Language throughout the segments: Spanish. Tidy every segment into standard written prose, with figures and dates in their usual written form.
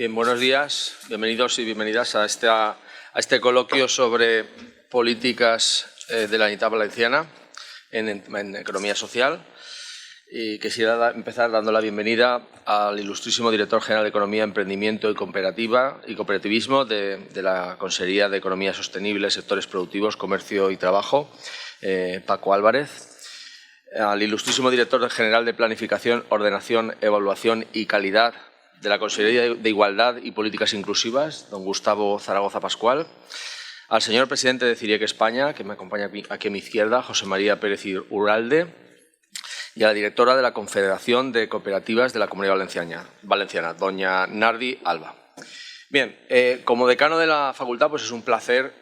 Bien, buenos días. Bienvenidos y bienvenidas a este coloquio sobre políticas de la Generalitat Valenciana en economía social. Y quisiera empezar dando la bienvenida al ilustrísimo director general de Economía, Emprendimiento y Cooperativismo de la Consejería de Economía Sostenible, Sectores Productivos, Comercio y Trabajo, Paco Álvarez. Al ilustrísimo director general de Planificación, Ordenación, Evaluación y Calidad de la Consejería de Igualdad y Políticas Inclusivas, don Gustavo Zaragoza Pascual. Al señor presidente de CIRIEC España, que me acompaña aquí a mi izquierda, José María Pérez Urralde. Y a la directora de la Confederación de Cooperativas de la Comunidad Valenciana, doña Nardi Alba. Bien, como decano de la facultad, pues es un placer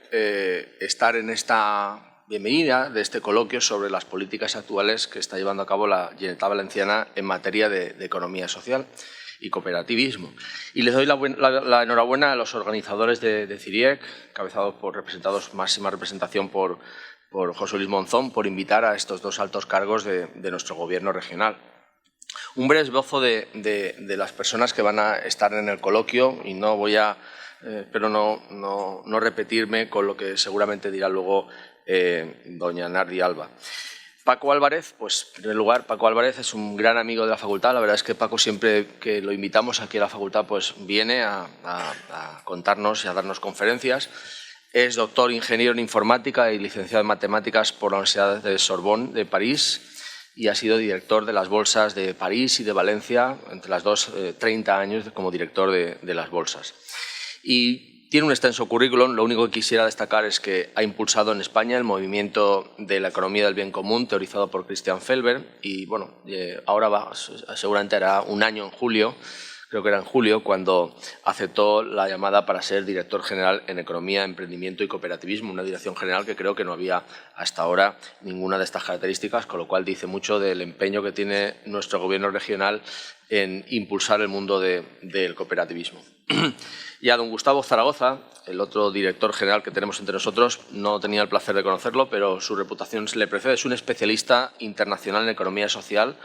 estar en esta bienvenida de este coloquio sobre las políticas actuales que está llevando a cabo la Generalitat Valenciana en materia de economía social y cooperativismo. Y les doy la enhorabuena a los organizadores de CIRIEC, encabezados por máxima representación por José Luis Monzón, por invitar a estos dos altos cargos de nuestro Gobierno regional. Un breve esbozo de las personas que van a estar en el coloquio, y no voy a, pero no repetirme con lo que seguramente dirá luego doña Nardi Alba. Paco Álvarez, pues en primer lugar, Paco Álvarez es un gran amigo de la facultad. La verdad es que Paco, siempre que lo invitamos aquí a la facultad, pues viene a contarnos y a darnos conferencias. Es doctor ingeniero en informática y licenciado en matemáticas por la Universidad de Sorbonne de París y ha sido director de las bolsas de París y de Valencia, entre las dos, 30 años como director de las bolsas. Y tiene un extenso currículum. Lo único que quisiera destacar es que ha impulsado en España el movimiento de la economía del bien común, teorizado por Christian Felber, y bueno, ahora seguramente hará un año en julio. Creo que era en julio, cuando aceptó la llamada para ser director general en Economía, Emprendimiento y Cooperativismo, una dirección general que creo que no había hasta ahora ninguna de estas características, con lo cual dice mucho del empeño que tiene nuestro Gobierno regional en impulsar el mundo del cooperativismo. Y a don Gustavo Zaragoza, el otro director general que tenemos entre nosotros, no tenía el placer de conocerlo, pero su reputación le precede. Es un especialista internacional en economía social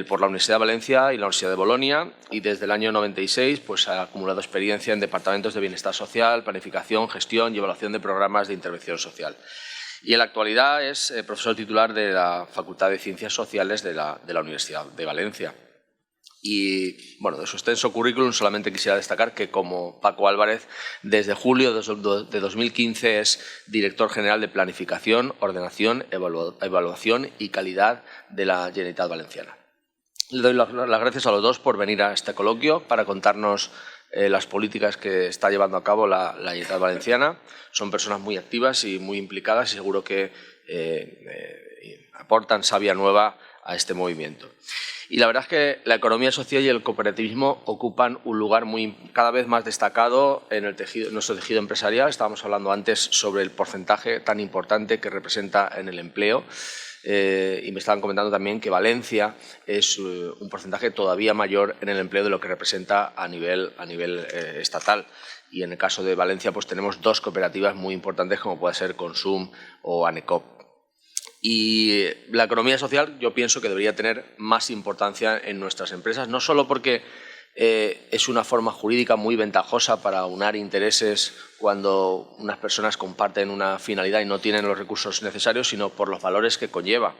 por la Universidad de Valencia y la Universidad de Bolonia, y desde el año 96 pues, ha acumulado experiencia en departamentos de bienestar social, planificación, gestión y evaluación de programas de intervención social. Y en la actualidad es profesor titular de la Facultad de Ciencias Sociales de la Universidad de Valencia. Y bueno, de su extenso currículum solamente quisiera destacar que, como Paco Álvarez, desde julio de 2015 es director general de Planificación, Ordenación, Evaluación y Calidad de la Generalitat Valenciana. Le doy las gracias a los dos por venir a este coloquio para contarnos las políticas que está llevando a cabo la Generalitat Valenciana. Son personas muy activas y muy implicadas y seguro que aportan savia nueva a este movimiento. Y la verdad es que la economía social y el cooperativismo ocupan un lugar cada vez más destacado en nuestro tejido empresarial. Estábamos hablando antes sobre el porcentaje tan importante que representa en el empleo. Y me estaban comentando también que Valencia es un porcentaje todavía mayor en el empleo de lo que representa a nivel estatal. Y en el caso de Valencia pues tenemos dos cooperativas muy importantes, como puede ser Consum o Anecop. Y la economía social yo pienso que debería tener más importancia en nuestras empresas, no solo porque es una forma jurídica muy ventajosa para aunar intereses cuando unas personas comparten una finalidad y no tienen los recursos necesarios, sino por los valores que conlleva.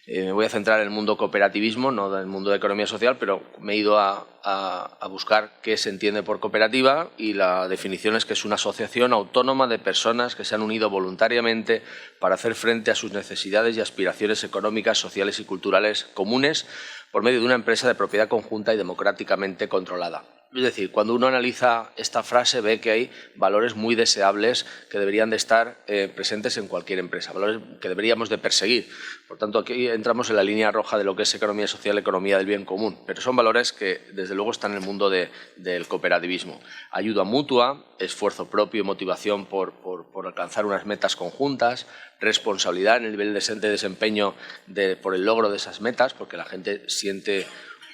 Me voy a centrar en el mundo cooperativismo, no en el mundo de economía social, pero me he ido a buscar qué se entiende por cooperativa, y la definición es que es una asociación autónoma de personas que se han unido voluntariamente para hacer frente a sus necesidades y aspiraciones económicas, sociales y culturales comunes por medio de una empresa de propiedad conjunta y democráticamente controlada. Es decir, cuando uno analiza esta frase ve que hay valores muy deseables que deberían de estar presentes en cualquier empresa, valores que deberíamos de perseguir. Por tanto, aquí entramos en la línea roja de lo que es economía social, economía del bien común, pero son valores que desde luego están en el mundo del cooperativismo. Ayuda mutua, esfuerzo propio y motivación por alcanzar unas metas conjuntas, responsabilidad en el nivel de desempeño por el logro de esas metas, porque la gente siente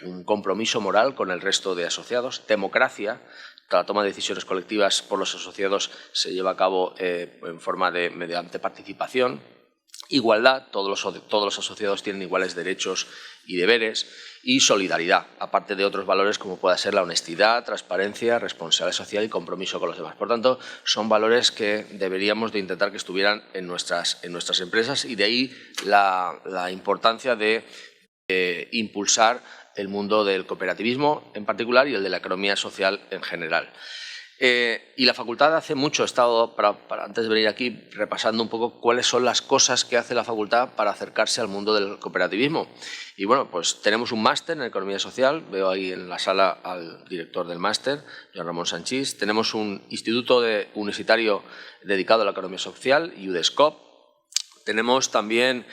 un compromiso moral con el resto de asociados, democracia. La toma de decisiones colectivas por los asociados se lleva a cabo mediante participación, igualdad, todos los asociados tienen iguales derechos y deberes, y solidaridad, aparte de otros valores como pueda ser la honestidad, transparencia, responsabilidad social y compromiso con los demás. Por tanto, son valores que deberíamos de intentar que estuvieran en nuestras empresas, y de ahí la importancia de impulsar el mundo del cooperativismo en particular y el de la economía social en general. Y la facultad hace mucho, he estado, antes de venir aquí, repasando un poco cuáles son las cosas que hace la facultad para acercarse al mundo del cooperativismo. Y bueno, pues tenemos un máster en economía social, veo ahí en la sala al director del máster, Joan Ramón Sanchís. Tenemos un instituto universitario dedicado a la economía social, UDESCOP. Tenemos también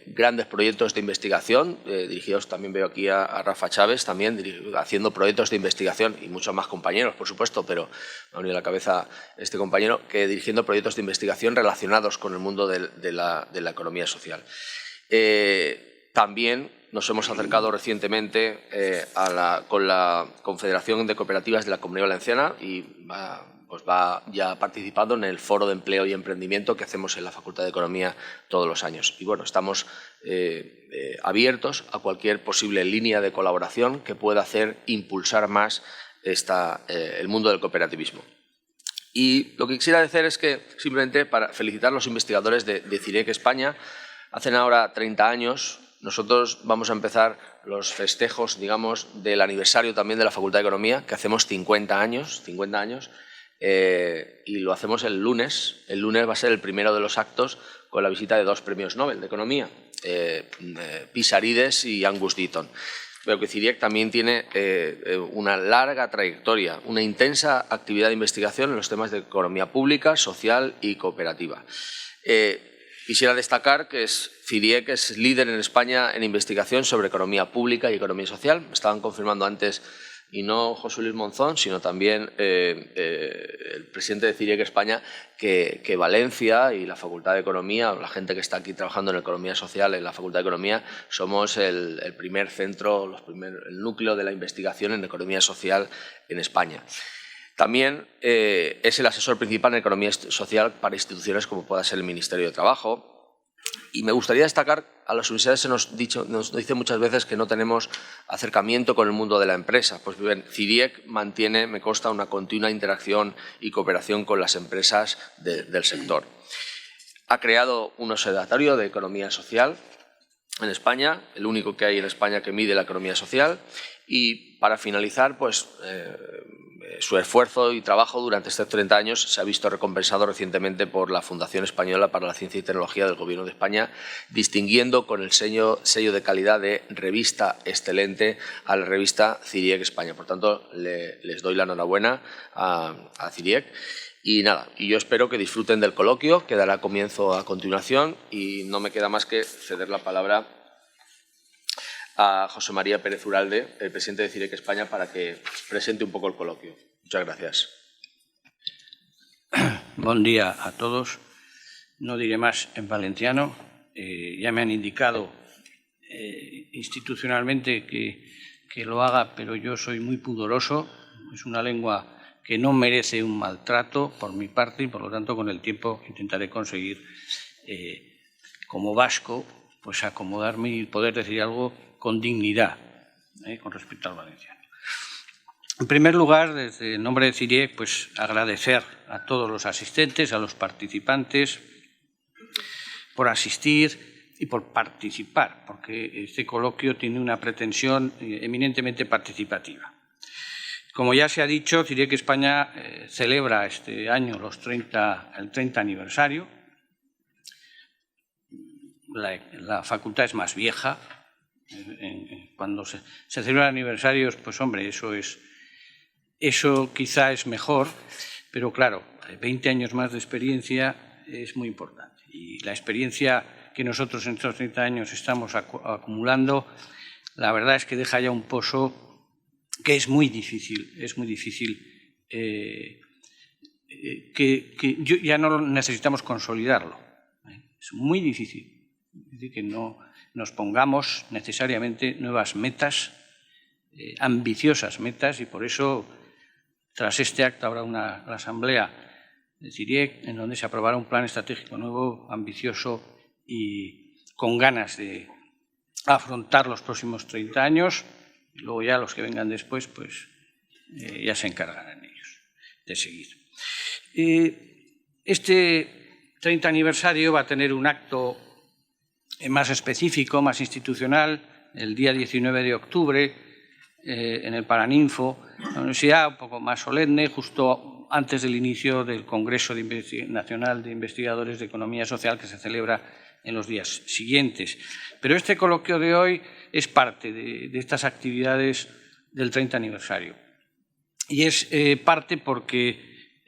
grandes proyectos de investigación, dirigidos, también veo aquí a Rafa Chávez, también haciendo proyectos de investigación, y muchos más compañeros, por supuesto, pero me ha venido a la cabeza este compañero, que dirigiendo proyectos de investigación relacionados con el mundo de la economía social. También nos hemos acercado recientemente con la Confederación de Cooperativas de la Comunidad Valenciana y va ya participando en el Foro de Empleo y Emprendimiento que hacemos en la Facultad de Economía todos los años. Y bueno, estamos abiertos a cualquier posible línea de colaboración que pueda hacer impulsar más el mundo del cooperativismo. Y lo que quisiera decir es que, simplemente para felicitar a los investigadores de CIREC España, hacen ahora 30 años, nosotros vamos a empezar los festejos, digamos, del aniversario también de la Facultad de Economía, que hacemos 50 años, y lo hacemos el lunes. El lunes va a ser el primero de los actos con la visita de 2 premios Nobel de Economía, Pissarides y Angus Deaton. Pero que CIREC también tiene una larga trayectoria, una intensa actividad de investigación en los temas de economía pública, social y cooperativa. Quisiera destacar que CIREC es líder en España en investigación sobre economía pública y economía social. Me estaban confirmando antes, y no José Luis Monzón, sino también el presidente de CIREC España, que Valencia y la Facultad de Economía, o la gente que está aquí trabajando en economía social en la Facultad de Economía, somos el primer centro, el núcleo de la investigación en economía social en España. También es el asesor principal en economía social para instituciones como pueda ser el Ministerio de Trabajo. Y me gustaría destacar, a las universidades se nos dice muchas veces que no tenemos acercamiento con el mundo de la empresa. Pues bien, CIREC mantiene, me consta, una continua interacción y cooperación con las empresas del sector. Ha creado un observatorio de economía social en España, el único que hay en España que mide la economía social. Y para finalizar, pues su esfuerzo y trabajo durante estos 30 años se ha visto recompensado recientemente por la Fundación Española para la Ciencia y Tecnología del Gobierno de España, distinguiendo con el sello de calidad de revista excelente a la revista CIREC España. Por tanto, les doy la enhorabuena a CIREC. Y nada, y yo espero que disfruten del coloquio, que dará comienzo a continuación, y no me queda más que ceder la palabra a José María Pérez Uralde, el presidente de CIREC España, para que presente un poco el coloquio. Muchas gracias. Buen día a todos. No diré más en valenciano. Ya me han indicado institucionalmente que lo haga, pero yo soy muy pudoroso. Es una lengua que no merece un maltrato por mi parte y, por lo tanto, con el tiempo intentaré conseguir, como vasco, pues acomodarme y poder decir algo con dignidad con respecto al valenciano. En primer lugar, desde el nombre de CIREC, pues agradecer a todos los asistentes, a los participantes, por asistir y por participar, porque este coloquio tiene una pretensión eminentemente participativa. Como ya se ha dicho, CIREC España celebra este año el 30 aniversario. La facultad es más vieja. Cuando se celebran aniversarios, pues hombre, eso quizá es mejor, pero claro, 20 años más de experiencia es muy importante. Y la experiencia que nosotros en estos 30 años estamos acumulando, la verdad es que deja ya un pozo que es muy difícil, que ya no necesitamos consolidarlo. Es muy difícil. Es decir, que no nos pongamos necesariamente nuevas metas, ambiciosas metas, y por eso, tras este acto habrá la asamblea de CIRIEC, en donde se aprobará un plan estratégico nuevo, ambicioso y con ganas de afrontar los próximos 30 años. Y luego ya los que vengan después, pues ya se encargarán ellos de seguir. Este 30 aniversario va a tener un acto más específico, más institucional, el día 19 de octubre, en el Paraninfo, la universidad, un poco más solemne, justo antes del inicio del Congreso Nacional de Investigadores de Economía Social, que se celebra en los días siguientes. Pero este coloquio de hoy es parte de estas actividades del 30 aniversario. Y es parte porque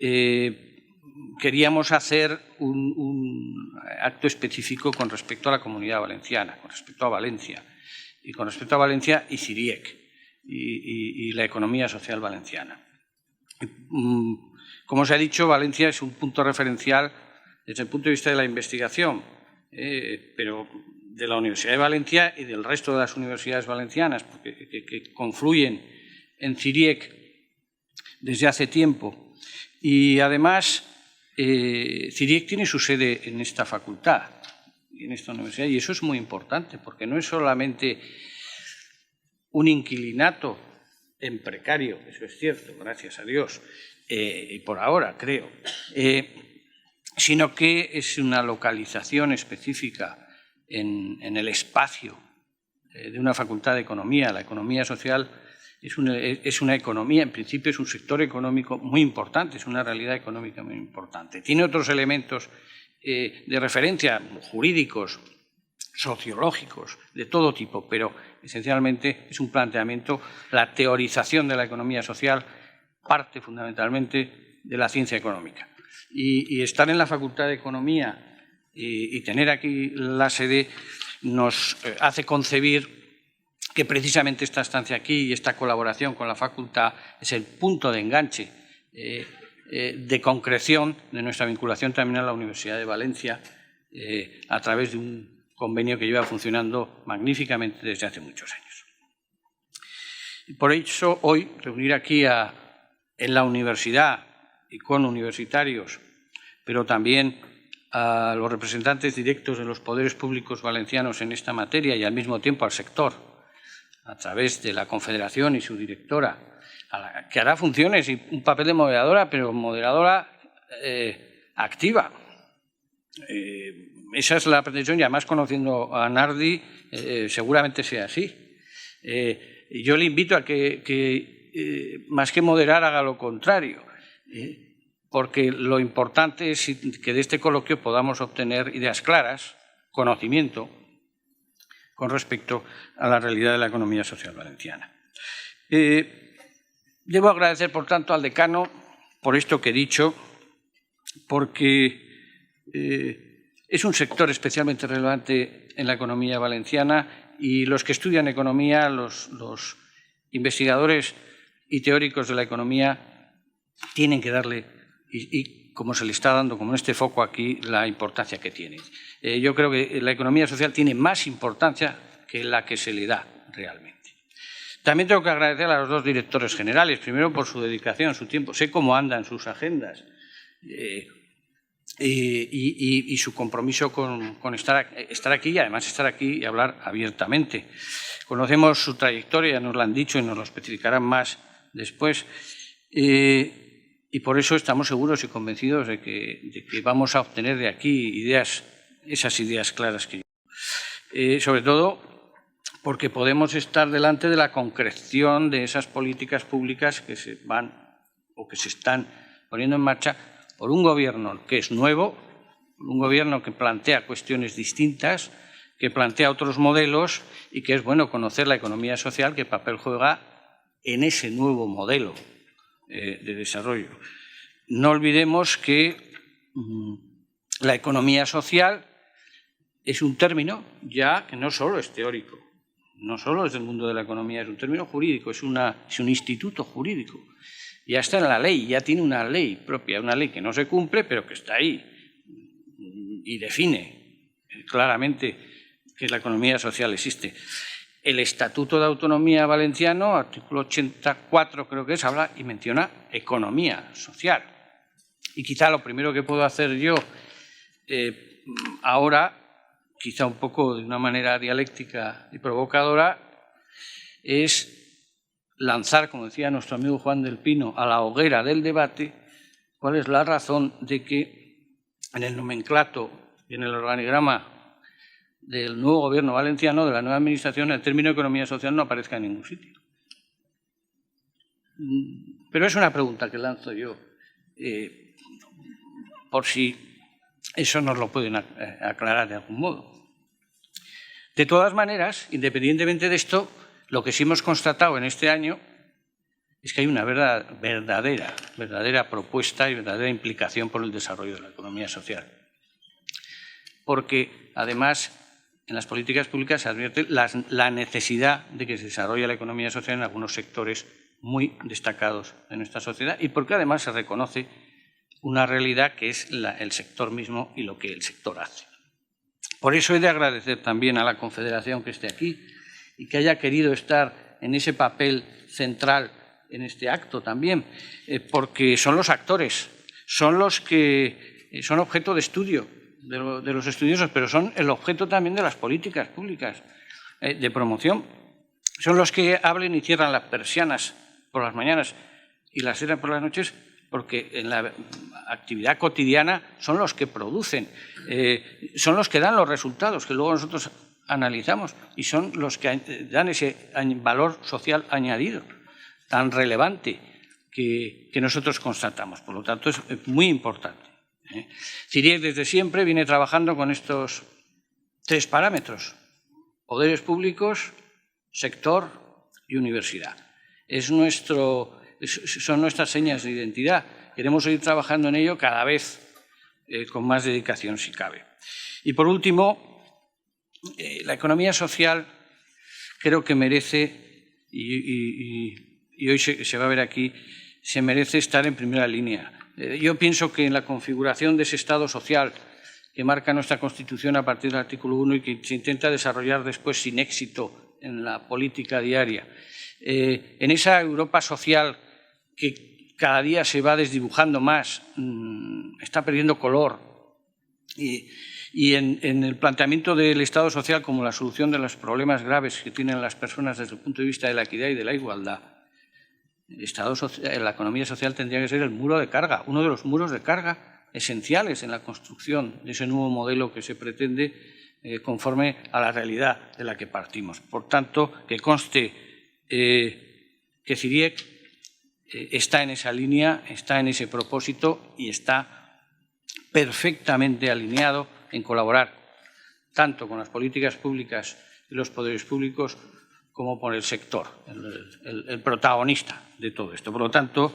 queríamos hacer un acto específico con respecto a la Comunidad Valenciana, con respecto a Valencia, y con respecto a Valencia y CIRIEC, y la economía social valenciana. Como se ha dicho, Valencia es un punto referencial desde el punto de vista de la investigación, pero de la Universidad de Valencia y del resto de las universidades valencianas, que confluyen en CIRIEC desde hace tiempo. Y además, CIRIEC tiene su sede en esta facultad, en esta universidad, y eso es muy importante, porque no es solamente un inquilinato en precario, eso es cierto, gracias a Dios, y por ahora creo, sino que es una localización específica en el espacio de una facultad de economía. La economía social es una economía, en principio es un sector económico muy importante, es una realidad económica muy importante. Tiene otros elementos de referencia jurídicos, sociológicos, de todo tipo, pero esencialmente es un planteamiento, la teorización de la economía social parte fundamentalmente de la ciencia económica. Y estar en la Facultad de Economía y tener aquí la sede nos hace concebir que precisamente esta estancia aquí y esta colaboración con la facultad es el punto de enganche, de concreción de nuestra vinculación también a la Universidad de Valencia a través de un convenio que lleva funcionando magníficamente desde hace muchos años. Y por eso hoy reunir aquí en la universidad y con universitarios, pero también a los representantes directos de los poderes públicos valencianos en esta materia y al mismo tiempo al sector, a través de la Confederación y su directora, que hará funciones y un papel de moderadora, pero moderadora activa. Esa es la pretensión y además conociendo a Nardi seguramente sea así. Yo le invito a que más que moderar haga lo contrario, porque lo importante es que de este coloquio podamos obtener ideas claras, conocimiento con respecto a la realidad de la economía social valenciana. Debo agradecer, por tanto, al decano por esto que he dicho, porque es un sector especialmente relevante en la economía valenciana y los que estudian economía, los investigadores y teóricos de la economía, tienen que darle, y como se le está dando, como en este foco aquí, la importancia que tiene. Yo creo que la economía social tiene más importancia que la que se le da realmente. También tengo que agradecer a los dos directores generales, primero por su dedicación, su tiempo. Sé cómo andan sus agendas y su compromiso con estar aquí y además estar aquí y hablar abiertamente. Conocemos su trayectoria, nos lo han dicho y nos lo especificarán más después. Y por eso estamos seguros y convencidos de que vamos a obtener de aquí esas ideas claras que yo. Sobre todo porque podemos estar delante de la concreción de esas políticas públicas que se van o que se están poniendo en marcha por un gobierno que es nuevo, un gobierno que plantea cuestiones distintas, que plantea otros modelos y que es bueno conocer la economía social, qué papel juega en ese nuevo modelo de desarrollo. No olvidemos que la economía social es un término ya que no solo es teórico, no solo es del mundo de la economía, es un término jurídico, es un instituto jurídico. Ya está en la ley, ya tiene una ley propia, una ley que no se cumple, pero que está ahí y define claramente que la economía social existe. El Estatuto de Autonomía Valenciano, artículo 84 creo que es, habla y menciona economía social. Y quizá lo primero que puedo hacer yo ahora, quizá un poco de una manera dialéctica y provocadora, es lanzar, como decía nuestro amigo Juan del Pino, a la hoguera del debate cuál es la razón de que en el nomenclato y en el organigrama del nuevo gobierno valenciano, de la nueva administración, el término economía social no aparezca en ningún sitio. Pero es una pregunta que lanzo yo, por si eso nos lo pueden aclarar de algún modo. De todas maneras, independientemente de esto, lo que sí hemos constatado en este año es que hay una verdadera propuesta y verdadera implicación por el desarrollo de la economía social. Porque, además, en las políticas públicas se advierte la necesidad de que se desarrolle la economía social en algunos sectores muy destacados de nuestra sociedad y porque, además, se reconoce una realidad que es el sector mismo y lo que el sector hace. Por eso he de agradecer también a la Confederación que esté aquí y que haya querido estar en ese papel central en este acto también, porque son los actores, son los que son objeto de estudio de los estudiosos, pero son el objeto también de las políticas públicas de promoción. Son los que abren y cierran las persianas por las mañanas y las cierran por las noches, porque en la actividad cotidiana son los que producen, son los que dan los resultados que luego nosotros analizamos y son los que dan ese valor social añadido tan relevante que nosotros constatamos. Por lo tanto, es muy importante. CIRIEC desde siempre viene trabajando con estos tres parámetros: poderes públicos, sector y universidad. Son nuestras señas de identidad. Queremos seguir trabajando en ello cada vez con más dedicación, si cabe. Y, por último, la economía social creo que merece, y hoy se va a ver aquí, se merece estar en primera línea. Yo pienso que en la configuración de ese Estado social que marca nuestra Constitución a partir del artículo 1 y que se intenta desarrollar después sin éxito en la política diaria, en esa Europa social que cada día se va desdibujando más, está perdiendo color, y en el planteamiento del Estado social como la solución de los problemas graves que tienen las personas desde el punto de vista de la equidad y de la igualdad, la economía social tendría que ser el muro de carga, uno de los muros de carga esenciales en la construcción de ese nuevo modelo que se pretende conforme a la realidad de la que partimos. Por tanto, que conste que CIRIEC está en esa línea, está en ese propósito y está perfectamente alineado en colaborar tanto con las políticas públicas y los poderes públicos como por el sector, el protagonista de todo esto. Por lo tanto,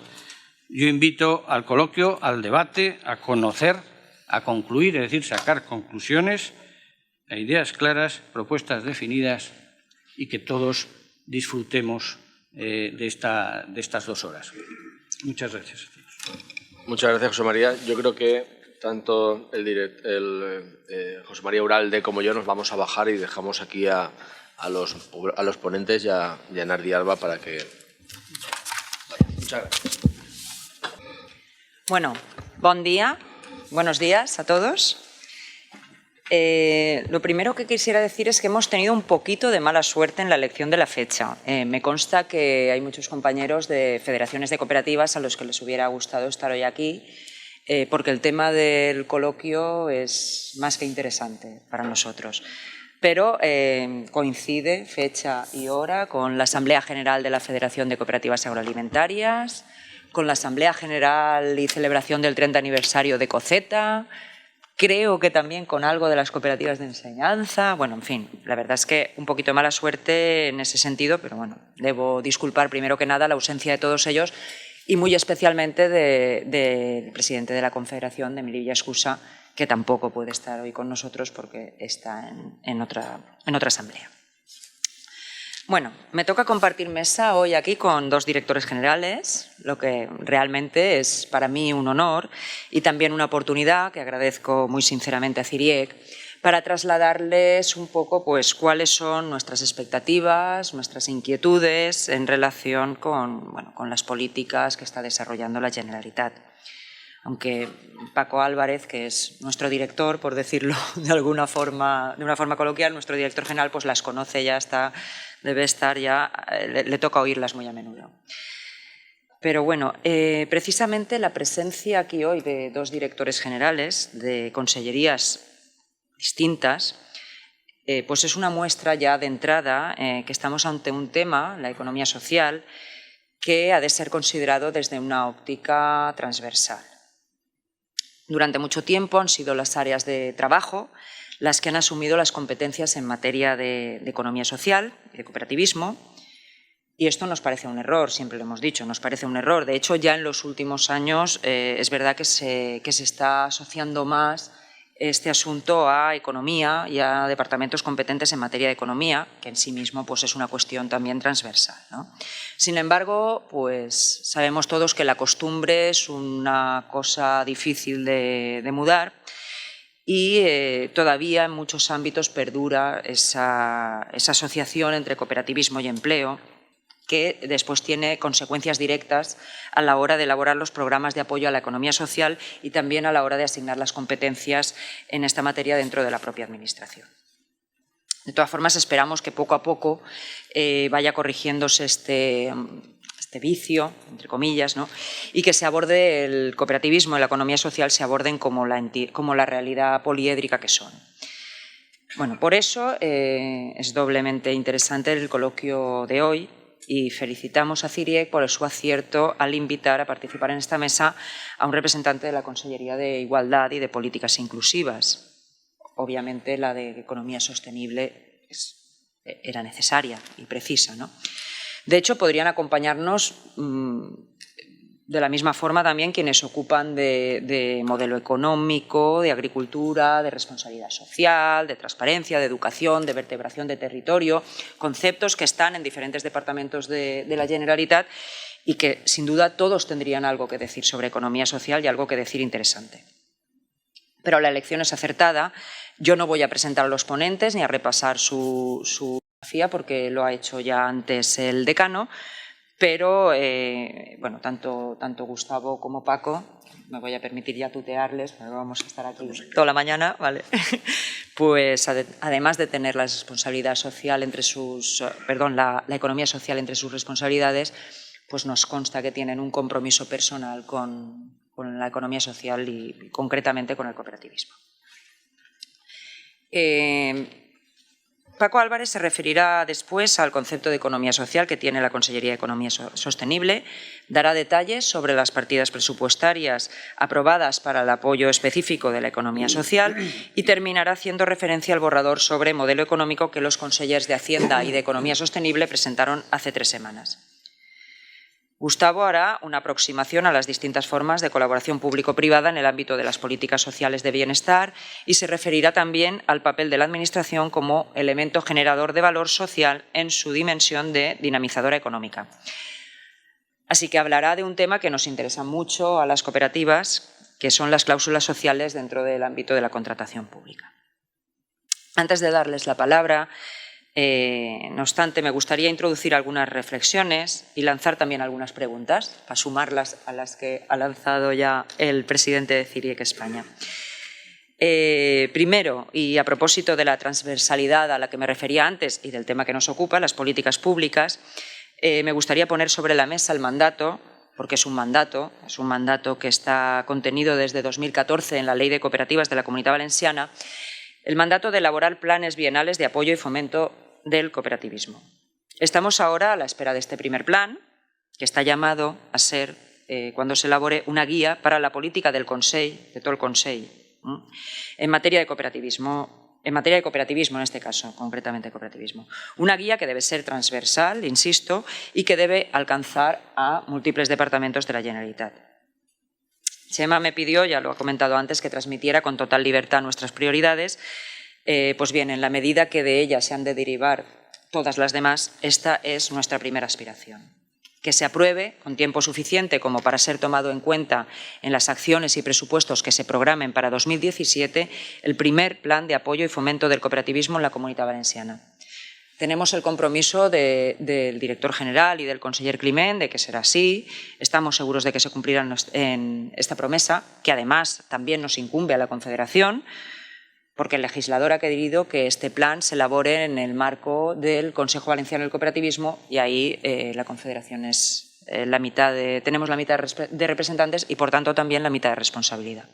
yo invito al coloquio, al debate, a conocer, a concluir, es decir, sacar conclusiones, a ideas claras, propuestas definidas y que todos disfrutemos de estas 2 horas. Muchas gracias. Muchas gracias, José María. Yo creo que tanto José María Uralde como yo nos vamos a bajar y dejamos aquí a los ponentes y a Nardi Alba para que... Muchas gracias. Bueno, buenos días a todos. Lo primero que quisiera decir es que hemos tenido un poquito de mala suerte en la elección de la fecha. Me consta que hay muchos compañeros de federaciones de cooperativas a los que les hubiera gustado estar hoy aquí, porque el tema del coloquio es más que interesante para nosotros. Pero coincide fecha y hora con la Asamblea General de la Federación de Cooperativas Agroalimentarias, con la Asamblea General y celebración del 30 aniversario de COCETA, creo que también con algo de las cooperativas de enseñanza. Bueno, en fin, la verdad es que un poquito de mala suerte en ese sentido, pero bueno, debo disculpar primero que nada la ausencia de todos ellos y muy especialmente del presidente de la Confederación, de Emilio Escusa, que tampoco puede estar hoy con nosotros porque está en otra asamblea. Bueno, me toca compartir mesa hoy aquí con 2 directores generales, lo que realmente es para mí un honor y también una oportunidad que agradezco muy sinceramente a CIRIEC para trasladarles un poco pues, cuáles son nuestras expectativas, nuestras inquietudes en relación con las políticas que está desarrollando la Generalitat. aunque Paco Álvarez, que es nuestro director, por decirlo de una forma coloquial, nuestro director general, pues las conoce ya, debe estar ya, le toca oírlas muy a menudo. Pero bueno, precisamente la presencia aquí hoy de dos directores generales de consellerías distintas, pues es una muestra ya de entrada que estamos ante un tema, la economía social, que ha de ser considerado desde una óptica transversal. Durante mucho tiempo han sido las áreas de trabajo las que han asumido las competencias en materia de economía social y de cooperativismo, y esto nos parece un error, siempre lo hemos dicho, nos parece un error. De hecho, ya en los últimos años es verdad que se está asociando más este asunto a economía y a departamentos competentes en materia de economía, que en sí mismo pues, es una cuestión también transversal, ¿no? Sin embargo, pues sabemos todos que la costumbre es una cosa difícil de mudar y todavía en muchos ámbitos perdura esa asociación entre cooperativismo y empleo, que después tiene consecuencias directas a la hora de elaborar los programas de apoyo a la economía social y también a la hora de asignar las competencias en esta materia dentro de la propia Administración. De todas formas, esperamos que poco a poco vaya corrigiéndose este vicio, entre comillas, ¿no? Y que se aborde el cooperativismo y la economía social se aborden como la realidad poliédrica que son. Bueno, por eso es doblemente interesante el coloquio de hoy, y felicitamos a CIRIEC por su acierto al invitar a participar en esta mesa a un representante de la Consellería de Igualdad y de Políticas Inclusivas. Obviamente la de economía sostenible era necesaria y precisa, ¿no? De hecho, podrían acompañarnos de la misma forma también quienes se ocupan de modelo económico, de agricultura, de responsabilidad social, de transparencia, de educación, de vertebración de territorio, conceptos que están en diferentes departamentos de la Generalitat y que sin duda todos tendrían algo que decir sobre economía social y algo que decir interesante. Pero la elección es acertada. Yo no voy a presentar a los ponentes ni a repasar su biografía porque lo ha hecho ya antes el decano. Pero, bueno, tanto Gustavo como Paco, me voy a permitir ya tutearles, porque vamos a estar aquí toda la mañana, ¿vale? Pues además de tener la responsabilidad social la economía social entre sus responsabilidades, pues nos consta que tienen un compromiso personal con la economía social y concretamente con el cooperativismo. Paco Álvarez se referirá después al concepto de economía social que tiene la Consellería de Economía Sostenible, dará detalles sobre las partidas presupuestarias aprobadas para el apoyo específico de la economía social y terminará haciendo referencia al borrador sobre modelo económico que los consellers de Hacienda y de Economía Sostenible presentaron hace 3 semanas. Gustavo hará una aproximación a las distintas formas de colaboración público-privada en el ámbito de las políticas sociales de bienestar y se referirá también al papel de la Administración como elemento generador de valor social en su dimensión de dinamizadora económica. Así que hablará de un tema que nos interesa mucho a las cooperativas, que son las cláusulas sociales dentro del ámbito de la contratación pública. Antes de darles la palabra, no obstante, me gustaría introducir algunas reflexiones y lanzar también algunas preguntas, para sumarlas a las que ha lanzado ya el presidente de CIRIEC España. Primero, y a propósito de la transversalidad a la que me refería antes y del tema que nos ocupa, las políticas públicas, me gustaría poner sobre la mesa el mandato, porque es un mandato que está contenido desde 2014 en la Ley de Cooperativas de la Comunitat Valenciana, el mandato de elaborar planes bienales de apoyo y fomento del cooperativismo. Estamos ahora a la espera de este primer plan, que está llamado a ser, cuando se elabore, una guía para la política del Consell, de todo el Consell, en materia de cooperativismo, en este caso, concretamente cooperativismo. Una guía que debe ser transversal, insisto, y que debe alcanzar a múltiples departamentos de la Generalitat. Chema me pidió, ya lo ha comentado antes, que transmitiera con total libertad nuestras prioridades. Pues bien, en la medida que de ellas se han de derivar todas las demás, esta es nuestra primera aspiración. Que se apruebe con tiempo suficiente como para ser tomado en cuenta en las acciones y presupuestos que se programen para 2017 el primer plan de apoyo y fomento del cooperativismo en la Comunitat Valenciana. Tenemos el compromiso del director general y del conseller Climent de que será así. Estamos seguros de que se cumplirá en esta promesa, que además también nos incumbe a la Confederación, porque el legislador ha querido que este plan se elabore en el marco del Consejo Valenciano del Cooperativismo y ahí la Confederación es tenemos la mitad de representantes y, por tanto, también la mitad de responsabilidad.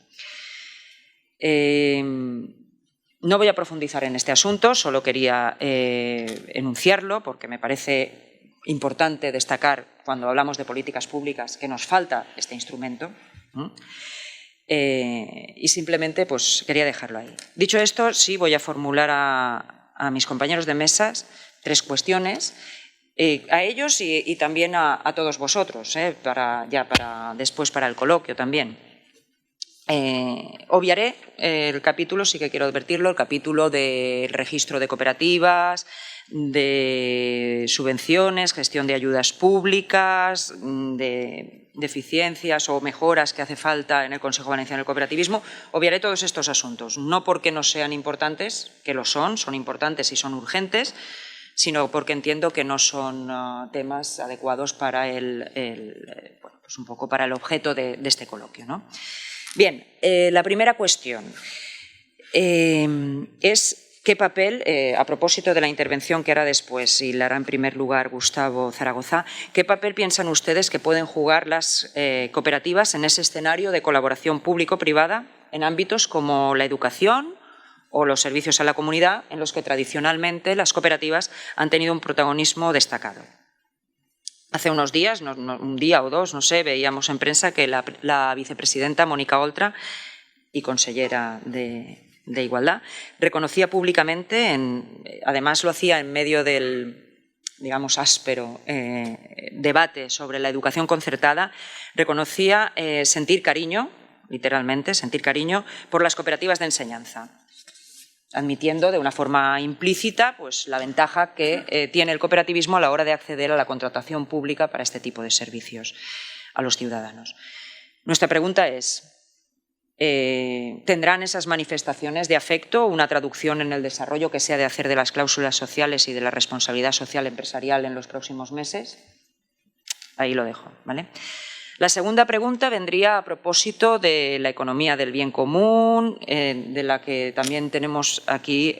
No voy a profundizar en este asunto, solo quería enunciarlo porque me parece importante destacar cuando hablamos de políticas públicas que nos falta este instrumento. Y simplemente pues, quería dejarlo ahí. Dicho esto, sí voy a formular a mis compañeros de mesas 3 cuestiones, a ellos y también a todos vosotros, después para el coloquio también. Obviaré el capítulo, sí que quiero advertirlo, el capítulo del registro de cooperativas, de subvenciones, gestión de ayudas públicas, de deficiencias o mejoras que hace falta en el Consejo Valenciano del Cooperativismo. Obviaré todos estos asuntos, no porque no sean importantes, que lo son importantes y son urgentes, sino porque entiendo que no son temas adecuados para pues un poco para el objeto de este coloquio, ¿no? Bien, la primera cuestión es qué papel, a propósito de la intervención que hará después y la hará en primer lugar Gustavo Zaragoza, qué papel piensan ustedes que pueden jugar las cooperativas en ese escenario de colaboración público-privada en ámbitos como la educación o los servicios a la comunidad, en los que tradicionalmente las cooperativas han tenido un protagonismo destacado. Hace unos días, un día o dos, no sé, veíamos en prensa que la vicepresidenta Mónica Oltra y consellera de Igualdad reconocía públicamente, además lo hacía en medio del, digamos, áspero debate sobre la educación concertada, reconocía sentir cariño, literalmente, sentir cariño por las cooperativas de enseñanza, admitiendo de una forma implícita pues, la ventaja que tiene el cooperativismo a la hora de acceder a la contratación pública para este tipo de servicios a los ciudadanos. Nuestra pregunta es, ¿tendrán esas manifestaciones de afecto una traducción en el desarrollo que se ha de hacer de las cláusulas sociales y de la responsabilidad social empresarial en los próximos meses? Ahí lo dejo, ¿vale? La segunda pregunta vendría a propósito de la economía del bien común, de la que también tenemos aquí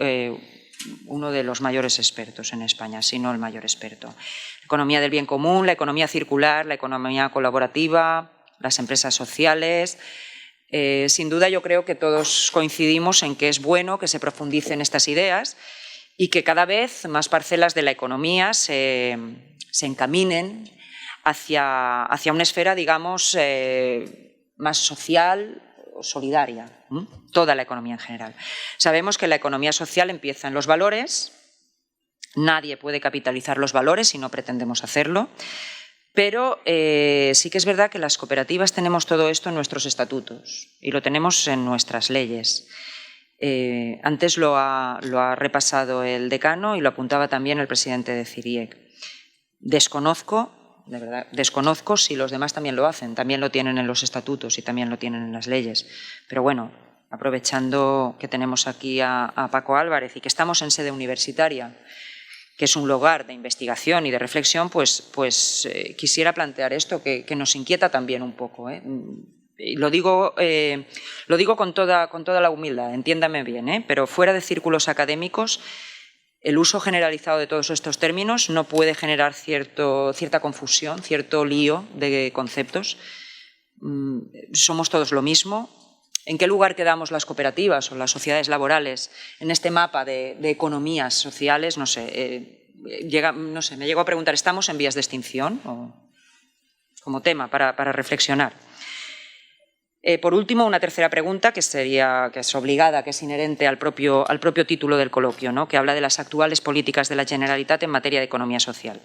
uno de los mayores expertos en España, si no el mayor experto. Economía del bien común, la economía circular, la economía colaborativa, las empresas sociales. Sin duda yo creo que todos coincidimos en que es bueno que se profundicen estas ideas y que cada vez más parcelas de la economía se encaminen hacia una esfera, digamos, más social o solidaria, toda la economía en general. Sabemos que la economía social empieza en los valores, nadie puede capitalizar los valores si no pretendemos hacerlo, pero sí que es verdad que las cooperativas tenemos todo esto en nuestros estatutos y lo tenemos en nuestras leyes. Antes lo ha repasado el decano y lo apuntaba también el presidente de CIRIEC. De verdad, desconozco si los demás también lo hacen, también lo tienen en los estatutos y también lo tienen en las leyes. Pero bueno, aprovechando que tenemos aquí a Paco Álvarez y que estamos en sede universitaria, que es un lugar de investigación y de reflexión, pues quisiera plantear esto que nos inquieta también un poco. Y lo digo con toda la humildad, entiéndame bien, pero fuera de círculos académicos, el uso generalizado de todos estos términos no puede generar cierta confusión, cierto lío de conceptos. Somos todos lo mismo. ¿En qué lugar quedamos las cooperativas o las sociedades laborales en este mapa de economías sociales? No sé, me llego a preguntar, ¿estamos en vías de extinción? Como tema para reflexionar. Por último, una tercera pregunta que es obligada, que es inherente al propio título del coloquio, ¿no? Que habla de las actuales políticas de la Generalitat en materia de economía social.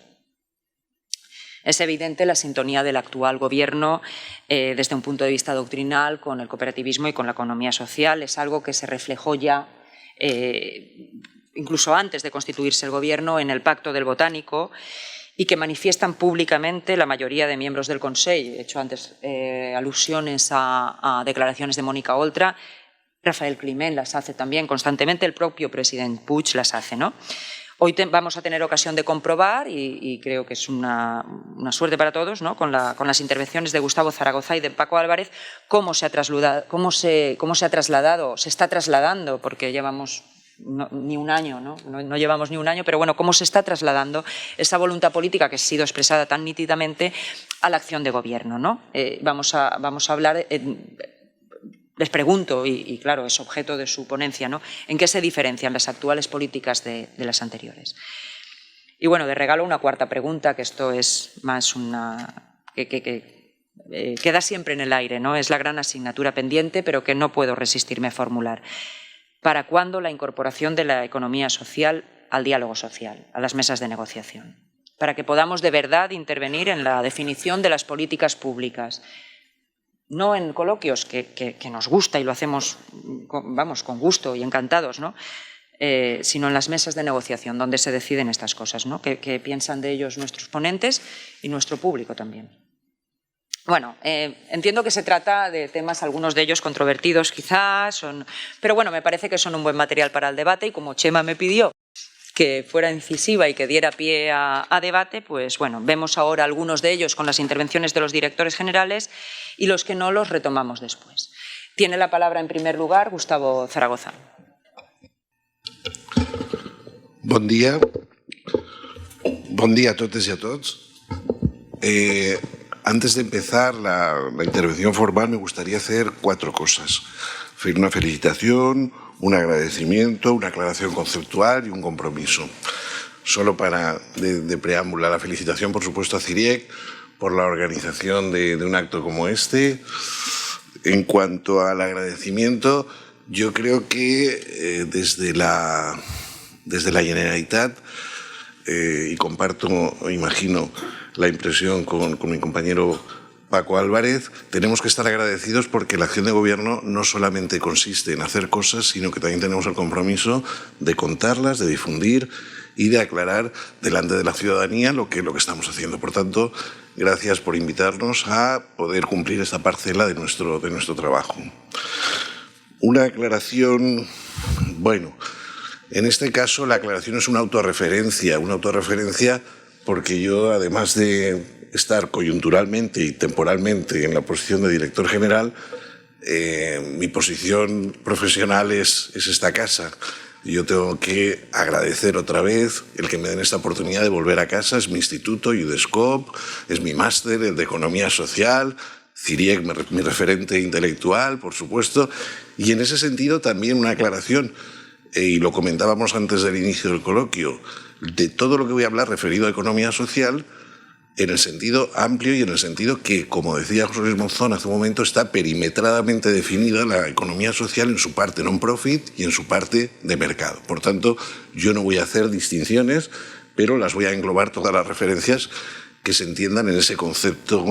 Es evidente la sintonía del actual Gobierno desde un punto de vista doctrinal con el cooperativismo y con la economía social. Es algo que se reflejó ya, incluso antes de constituirse el Gobierno, en el Pacto del Botánico y que manifiestan públicamente la mayoría de miembros del Consell. He hecho antes alusiones a declaraciones de Mónica Oltra. Rafael Climent las hace también constantemente, el propio presidente Puig las hace, ¿no? Hoy vamos a tener ocasión de comprobar, y creo que es una suerte para todos, ¿no?, con las intervenciones de Gustavo Zaragoza y de Paco Álvarez, cómo se está trasladando, porque llevamos ni un año, no llevamos ni un año, pero bueno, cómo se está trasladando esa voluntad política que ha sido expresada tan nítidamente a la acción de gobierno, ¿no? Vamos a hablar... Les pregunto, y claro, es objeto de su ponencia, ¿no?, ¿en qué se diferencian las actuales políticas de las anteriores? Y bueno, de regalo una cuarta pregunta, que esto es más que queda siempre en el aire, ¿no? Es la gran asignatura pendiente, pero que no puedo resistirme a formular. ¿Para cuándo la incorporación de la economía social al diálogo social, a las mesas de negociación? Para que podamos de verdad intervenir en la definición de las políticas públicas. No en coloquios, que nos gusta y lo hacemos con gusto y encantados, ¿no?, sino en las mesas de negociación, donde se deciden estas cosas, ¿no?, que piensan de ellos nuestros ponentes y nuestro público también. Bueno, entiendo que se trata de temas, algunos de ellos controvertidos quizás, pero bueno, me parece que son un buen material para el debate, y como Chema me pidió que fuera incisiva y que diera pie a debate, pues bueno, vemos ahora algunos de ellos con las intervenciones de los directores generales, y los que no los retomamos después. Tiene la palabra en primer lugar Gustavo Zaragoza. Bon dia a totes y a tots. Antes de empezar la intervención formal, me gustaría hacer 4 cosas. Una felicitación, un agradecimiento, una aclaración conceptual y un compromiso. Solo para de preámbulo, la felicitación, por supuesto, a CIRIEC por la organización de un acto como este. En cuanto al agradecimiento, yo creo que desde la Generalitat, y comparto, imagino, la impresión con mi compañero Paco Álvarez, tenemos que estar agradecidos porque la acción de gobierno no solamente consiste en hacer cosas, sino que también tenemos el compromiso de contarlas, de difundir y de aclarar delante de la ciudadanía lo que estamos haciendo. Por tanto, gracias por invitarnos a poder cumplir esta parcela de nuestro trabajo. Una aclaración, bueno, en este caso la aclaración es una autorreferencia porque yo, además de estar coyunturalmente y temporalmente en la posición de director general, mi posición profesional es esta casa. Yo tengo que agradecer otra vez el que me den esta oportunidad de volver a casa. Es mi instituto, UDESCOP, es mi máster, el de Economía Social, CIRIEC, mi referente intelectual, por supuesto. Y en ese sentido también una aclaración, y lo comentábamos antes del inicio del coloquio, de todo lo que voy a hablar referido a economía social, en el sentido amplio y en el sentido que, como decía José Luis Monzón hace un momento, está perimetradamente definida la economía social en su parte non-profit y en su parte de mercado. Por tanto, yo no voy a hacer distinciones, pero las voy a englobar todas las referencias que se entiendan en ese concepto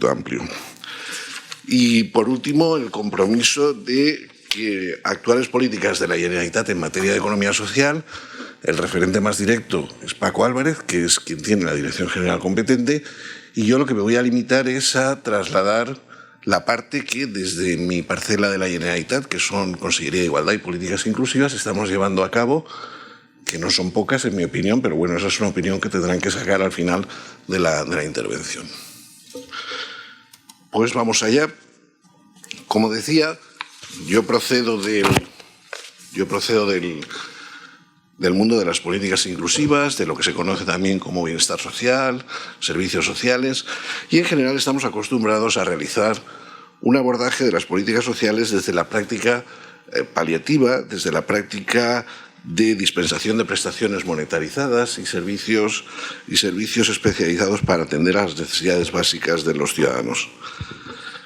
amplio. Y, por último, el compromiso de que actuales políticas de la Generalitat en materia de economía social, el referente más directo es Paco Álvarez, que es quien tiene la dirección general competente, y yo lo que me voy a limitar es a trasladar la parte que desde mi parcela de la Generalitat, que son Consellería de Igualdad y Políticas Inclusivas, estamos llevando a cabo, que no son pocas en mi opinión, pero bueno, esa es una opinión que tendrán que sacar al final de la intervención. Pues vamos allá. Como decía, yo procedo del mundo de las políticas inclusivas, de lo que se conoce también como bienestar social, servicios sociales, y en general estamos acostumbrados a realizar un abordaje de las políticas sociales desde la práctica paliativa, desde la práctica de dispensación de prestaciones monetarizadas y servicios especializados para atender a las necesidades básicas de los ciudadanos.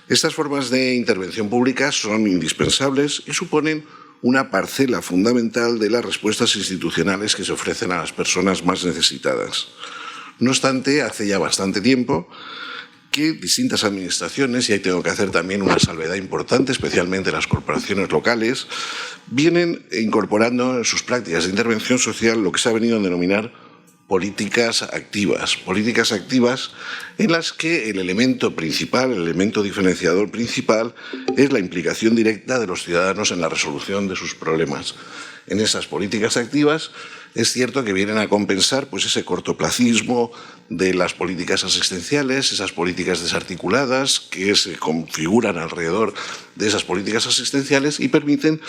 Estas formas de intervención pública son indispensables y suponen una parcela fundamental de las respuestas institucionales que se ofrecen a las personas más necesitadas. No obstante, hace ya bastante tiempo que distintas administraciones, y ahí tengo que hacer también una salvedad importante, especialmente las corporaciones locales, vienen incorporando en sus prácticas de intervención social lo que se ha venido a denominar políticas activas en las que el elemento principal, el elemento diferenciador principal es la implicación directa de los ciudadanos en la resolución de sus problemas. en esas políticas activas, es cierto que vienen a compensar pues, ese cortoplacismo de las políticas asistenciales, esas políticas desarticuladas que se configuran alrededor de esas políticas asistenciales y permiten,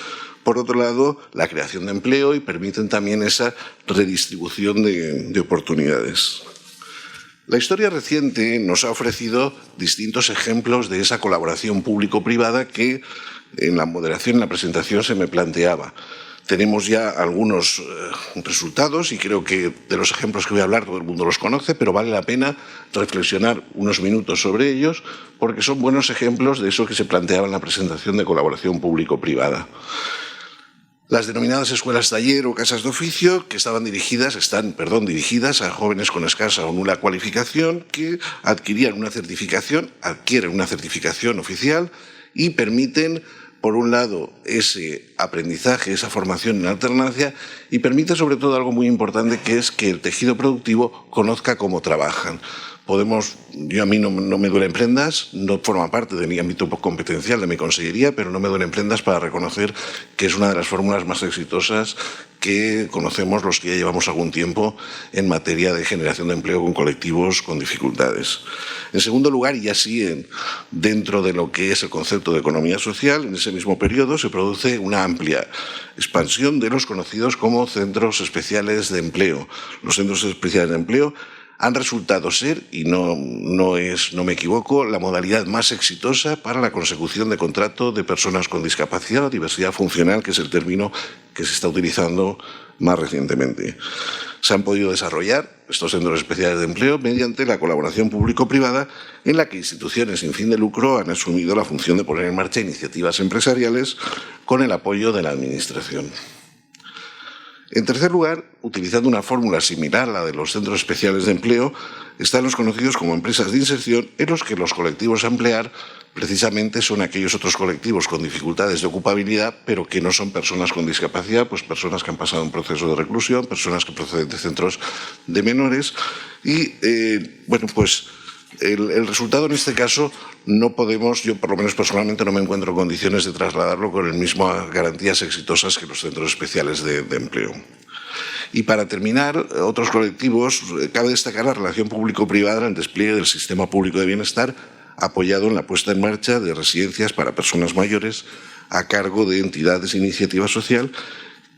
por otro lado, la creación de empleo y permiten también esa redistribución de oportunidades. La historia reciente nos ha ofrecido distintos ejemplos de esa colaboración público-privada que en la moderación, en la presentación, se me planteaba. Tenemos ya algunos resultados y creo que de los ejemplos que voy a hablar todo el mundo los conoce, pero vale la pena reflexionar unos minutos sobre ellos porque son buenos ejemplos de eso que se planteaba en la presentación de colaboración público-privada. Las denominadas escuelas taller o casas de oficio que están dirigidas a jóvenes con escasa o nula cualificación que adquieren una certificación oficial y permiten, por un lado, ese aprendizaje, esa formación en alternancia y permite sobre todo algo muy importante que es que el tejido productivo conozca cómo trabajan. A mí no me duelen prendas, no forma parte de mi ámbito competencial de mi consellería, pero no me duelen prendas para reconocer que es una de las fórmulas más exitosas que conocemos los que ya llevamos algún tiempo en materia de generación de empleo con colectivos con dificultades. En segundo lugar, y así dentro de lo que es el concepto de economía social, en ese mismo periodo se produce una amplia expansión de los conocidos como centros especiales de empleo. Los centros especiales de empleo han resultado ser, y no me equivoco, la modalidad más exitosa para la consecución de contrato de personas con discapacidad o diversidad funcional, que es el término que se está utilizando más recientemente. Se han podido desarrollar estos centros especiales de empleo mediante la colaboración público-privada en la que instituciones sin fin de lucro han asumido la función de poner en marcha iniciativas empresariales con el apoyo de la Administración. En tercer lugar, utilizando una fórmula similar a la de los centros especiales de empleo, están los conocidos como empresas de inserción, en los que los colectivos a emplear precisamente son aquellos otros colectivos con dificultades de ocupabilidad, pero que no son personas con discapacidad, pues personas que han pasado un proceso de reclusión, personas que proceden de centros de menores y, el resultado en este caso no podemos, yo por lo menos personalmente no me encuentro en condiciones de trasladarlo con las mismas garantías exitosas que los centros especiales de empleo. Y para terminar, otros colectivos, cabe destacar la relación público-privada en el despliegue del sistema público de bienestar apoyado en la puesta en marcha de residencias para personas mayores a cargo de entidades de iniciativa social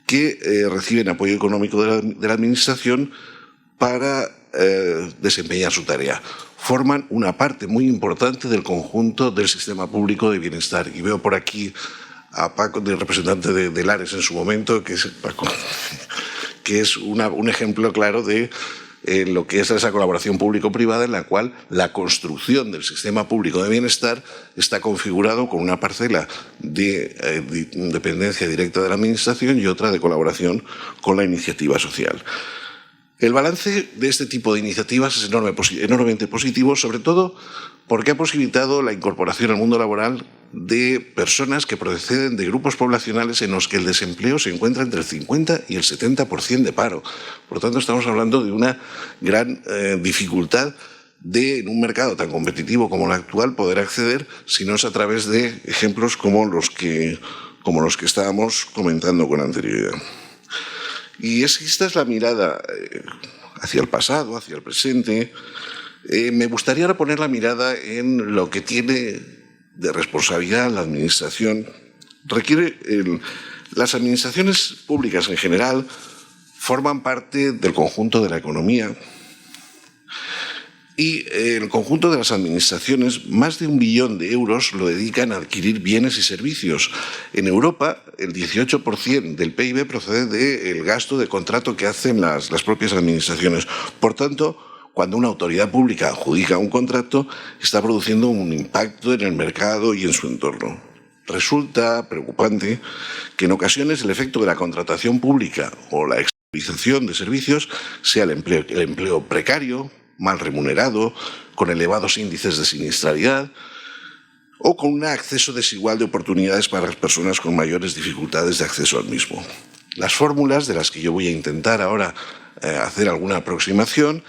que reciben apoyo económico de la Administración para desempeñar su tarea. Forman una parte muy importante del conjunto del sistema público de bienestar. Y veo por aquí a Paco, el representante de Lares en su momento, que es un ejemplo claro de lo que es esa colaboración público-privada en la cual la construcción del sistema público de bienestar está configurado con una parcela de dependencia directa de la Administración y otra de colaboración con la iniciativa social. El balance de este tipo de iniciativas es enormemente positivo, sobre todo porque ha posibilitado la incorporación al mundo laboral de personas que proceden de grupos poblacionales en los que el desempleo se encuentra entre el 50 y el 70% de paro. Por lo tanto, estamos hablando de una gran dificultad de, en un mercado tan competitivo como el actual, poder acceder, si no es a través de ejemplos como los que estábamos comentando con anterioridad. Y esta es la mirada hacia el pasado, hacia el presente. Me gustaría ahora poner la mirada en lo que tiene de responsabilidad la Administración. Las administraciones públicas en general forman parte del conjunto de la economía y el conjunto de las administraciones, más de 1 billón de euros lo dedican a adquirir bienes y servicios. En Europa, el 18% del PIB procede del gasto de contrato que hacen las propias administraciones. Por tanto, cuando una autoridad pública adjudica un contrato, está produciendo un impacto en el mercado y en su entorno. Resulta preocupante que en ocasiones el efecto de la contratación pública o la externalización de servicios sea el empleo precario, mal remunerado, con elevados índices de siniestralidad o con un acceso desigual de oportunidades para las personas con mayores dificultades de acceso al mismo. Las fórmulas de las que yo voy a intentar ahora hacer alguna aproximación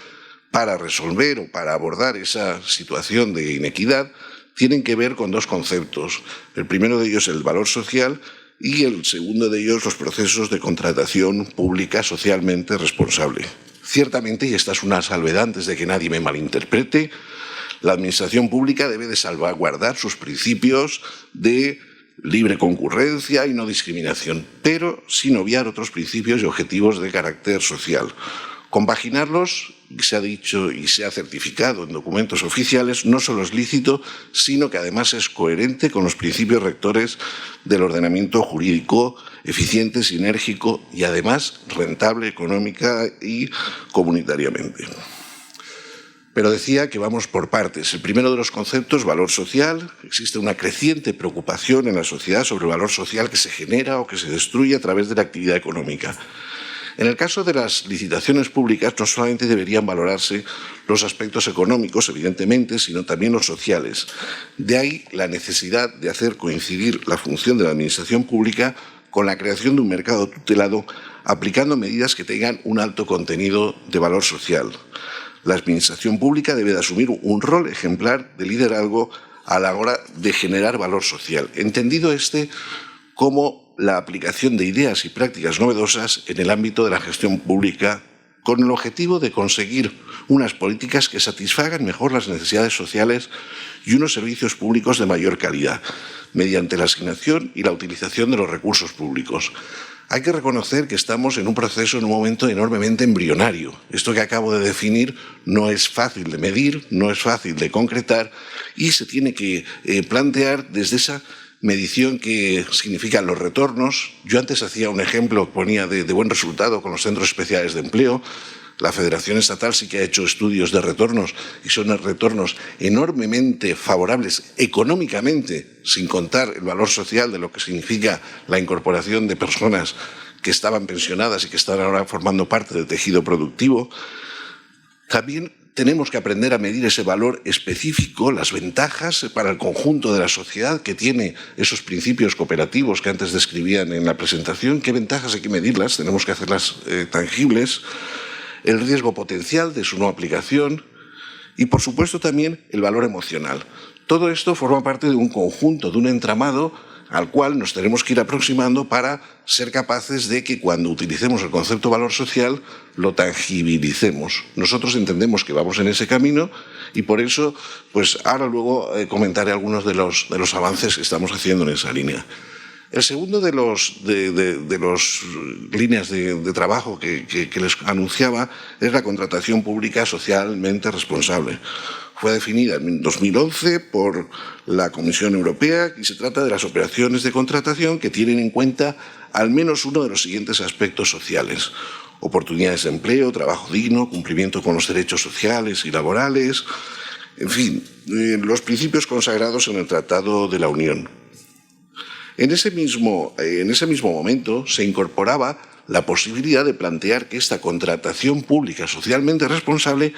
para resolver o para abordar esa situación de inequidad tienen que ver con 2 conceptos. El primero de ellos es el valor social y el segundo de ellos, los procesos de contratación pública socialmente responsable. Ciertamente, y esta es una salvedad antes de que nadie me malinterprete, la administración pública debe de salvaguardar sus principios de libre concurrencia y no discriminación, pero sin obviar otros principios y objetivos de carácter social. Compaginarlos, se ha dicho y se ha certificado en documentos oficiales, no solo es lícito, sino que además es coherente con los principios rectores del ordenamiento jurídico, eficiente, sinérgico y además rentable económica y comunitariamente. Pero decía que vamos por partes. El primero de los conceptos, valor social. Existe una creciente preocupación en la sociedad sobre el valor social que se genera o que se destruye a través de la actividad económica. En el caso de las licitaciones públicas no solamente deberían valorarse los aspectos económicos, evidentemente, sino también los sociales. De ahí la necesidad de hacer coincidir la función de la administración pública con la creación de un mercado tutelado, aplicando medidas que tengan un alto contenido de valor social. La administración pública debe de asumir un rol ejemplar de liderazgo a la hora de generar valor social, entendido como la aplicación de ideas y prácticas novedosas en el ámbito de la gestión pública con el objetivo de conseguir unas políticas que satisfagan mejor las necesidades sociales y unos servicios públicos de mayor calidad, mediante la asignación y la utilización de los recursos públicos. Hay que reconocer que estamos en un proceso, en un momento enormemente embrionario. Esto que acabo de definir no es fácil de medir, no es fácil de concretar y se tiene que plantear desde esa medición que significan los retornos. Yo antes hacía un ejemplo, ponía de buen resultado con los centros especiales de empleo. La Federación Estatal sí que ha hecho estudios de retornos y son retornos enormemente favorables económicamente, sin contar el valor social de lo que significa la incorporación de personas que estaban pensionadas y que están ahora formando parte del tejido productivo. También tenemos que aprender a medir ese valor específico, las ventajas para el conjunto de la sociedad que tiene esos principios cooperativos que antes describían en la presentación. ¿Qué ventajas hay que medirlas? Tenemos que hacerlas tangibles. El riesgo potencial de su no aplicación y, por supuesto, también el valor emocional. Todo esto forma parte de un conjunto, de un entramado al cual nos tenemos que ir aproximando para ser capaces de que cuando utilicemos el concepto valor social lo tangibilicemos. Nosotros entendemos que vamos en ese camino y por eso, pues ahora luego comentaré algunos de los avances que estamos haciendo en esa línea. El segundo de los líneas de trabajo que les anunciaba es la contratación pública socialmente responsable. Fue definida en 2011 por la Comisión Europea y se trata de las operaciones de contratación que tienen en cuenta al menos uno de los siguientes aspectos sociales: oportunidades de empleo, trabajo digno, cumplimiento con los derechos sociales y laborales, en fin, los principios consagrados en el Tratado de la Unión. En ese mismo momento se incorporaba la posibilidad de plantear que esta contratación pública socialmente responsable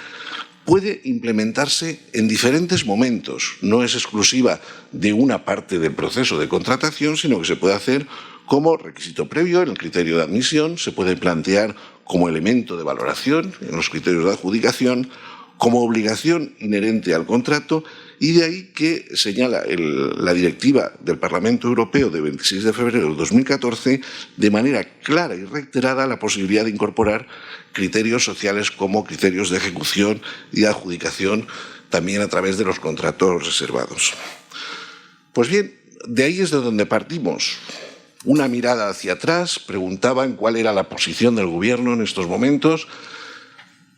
puede implementarse en diferentes momentos. No es exclusiva de una parte del proceso de contratación, sino que se puede hacer como requisito previo en el criterio de admisión, se puede plantear como elemento de valoración en los criterios de adjudicación, como obligación inherente al contrato, y de ahí que señala la directiva del Parlamento Europeo de 26 de febrero de 2014 de manera clara y reiterada la posibilidad de incorporar criterios sociales como criterios de ejecución y de adjudicación también a través de los contratos reservados. Pues bien, de ahí es de donde partimos. Una mirada hacia atrás, preguntaban cuál era la posición del Gobierno en estos momentos.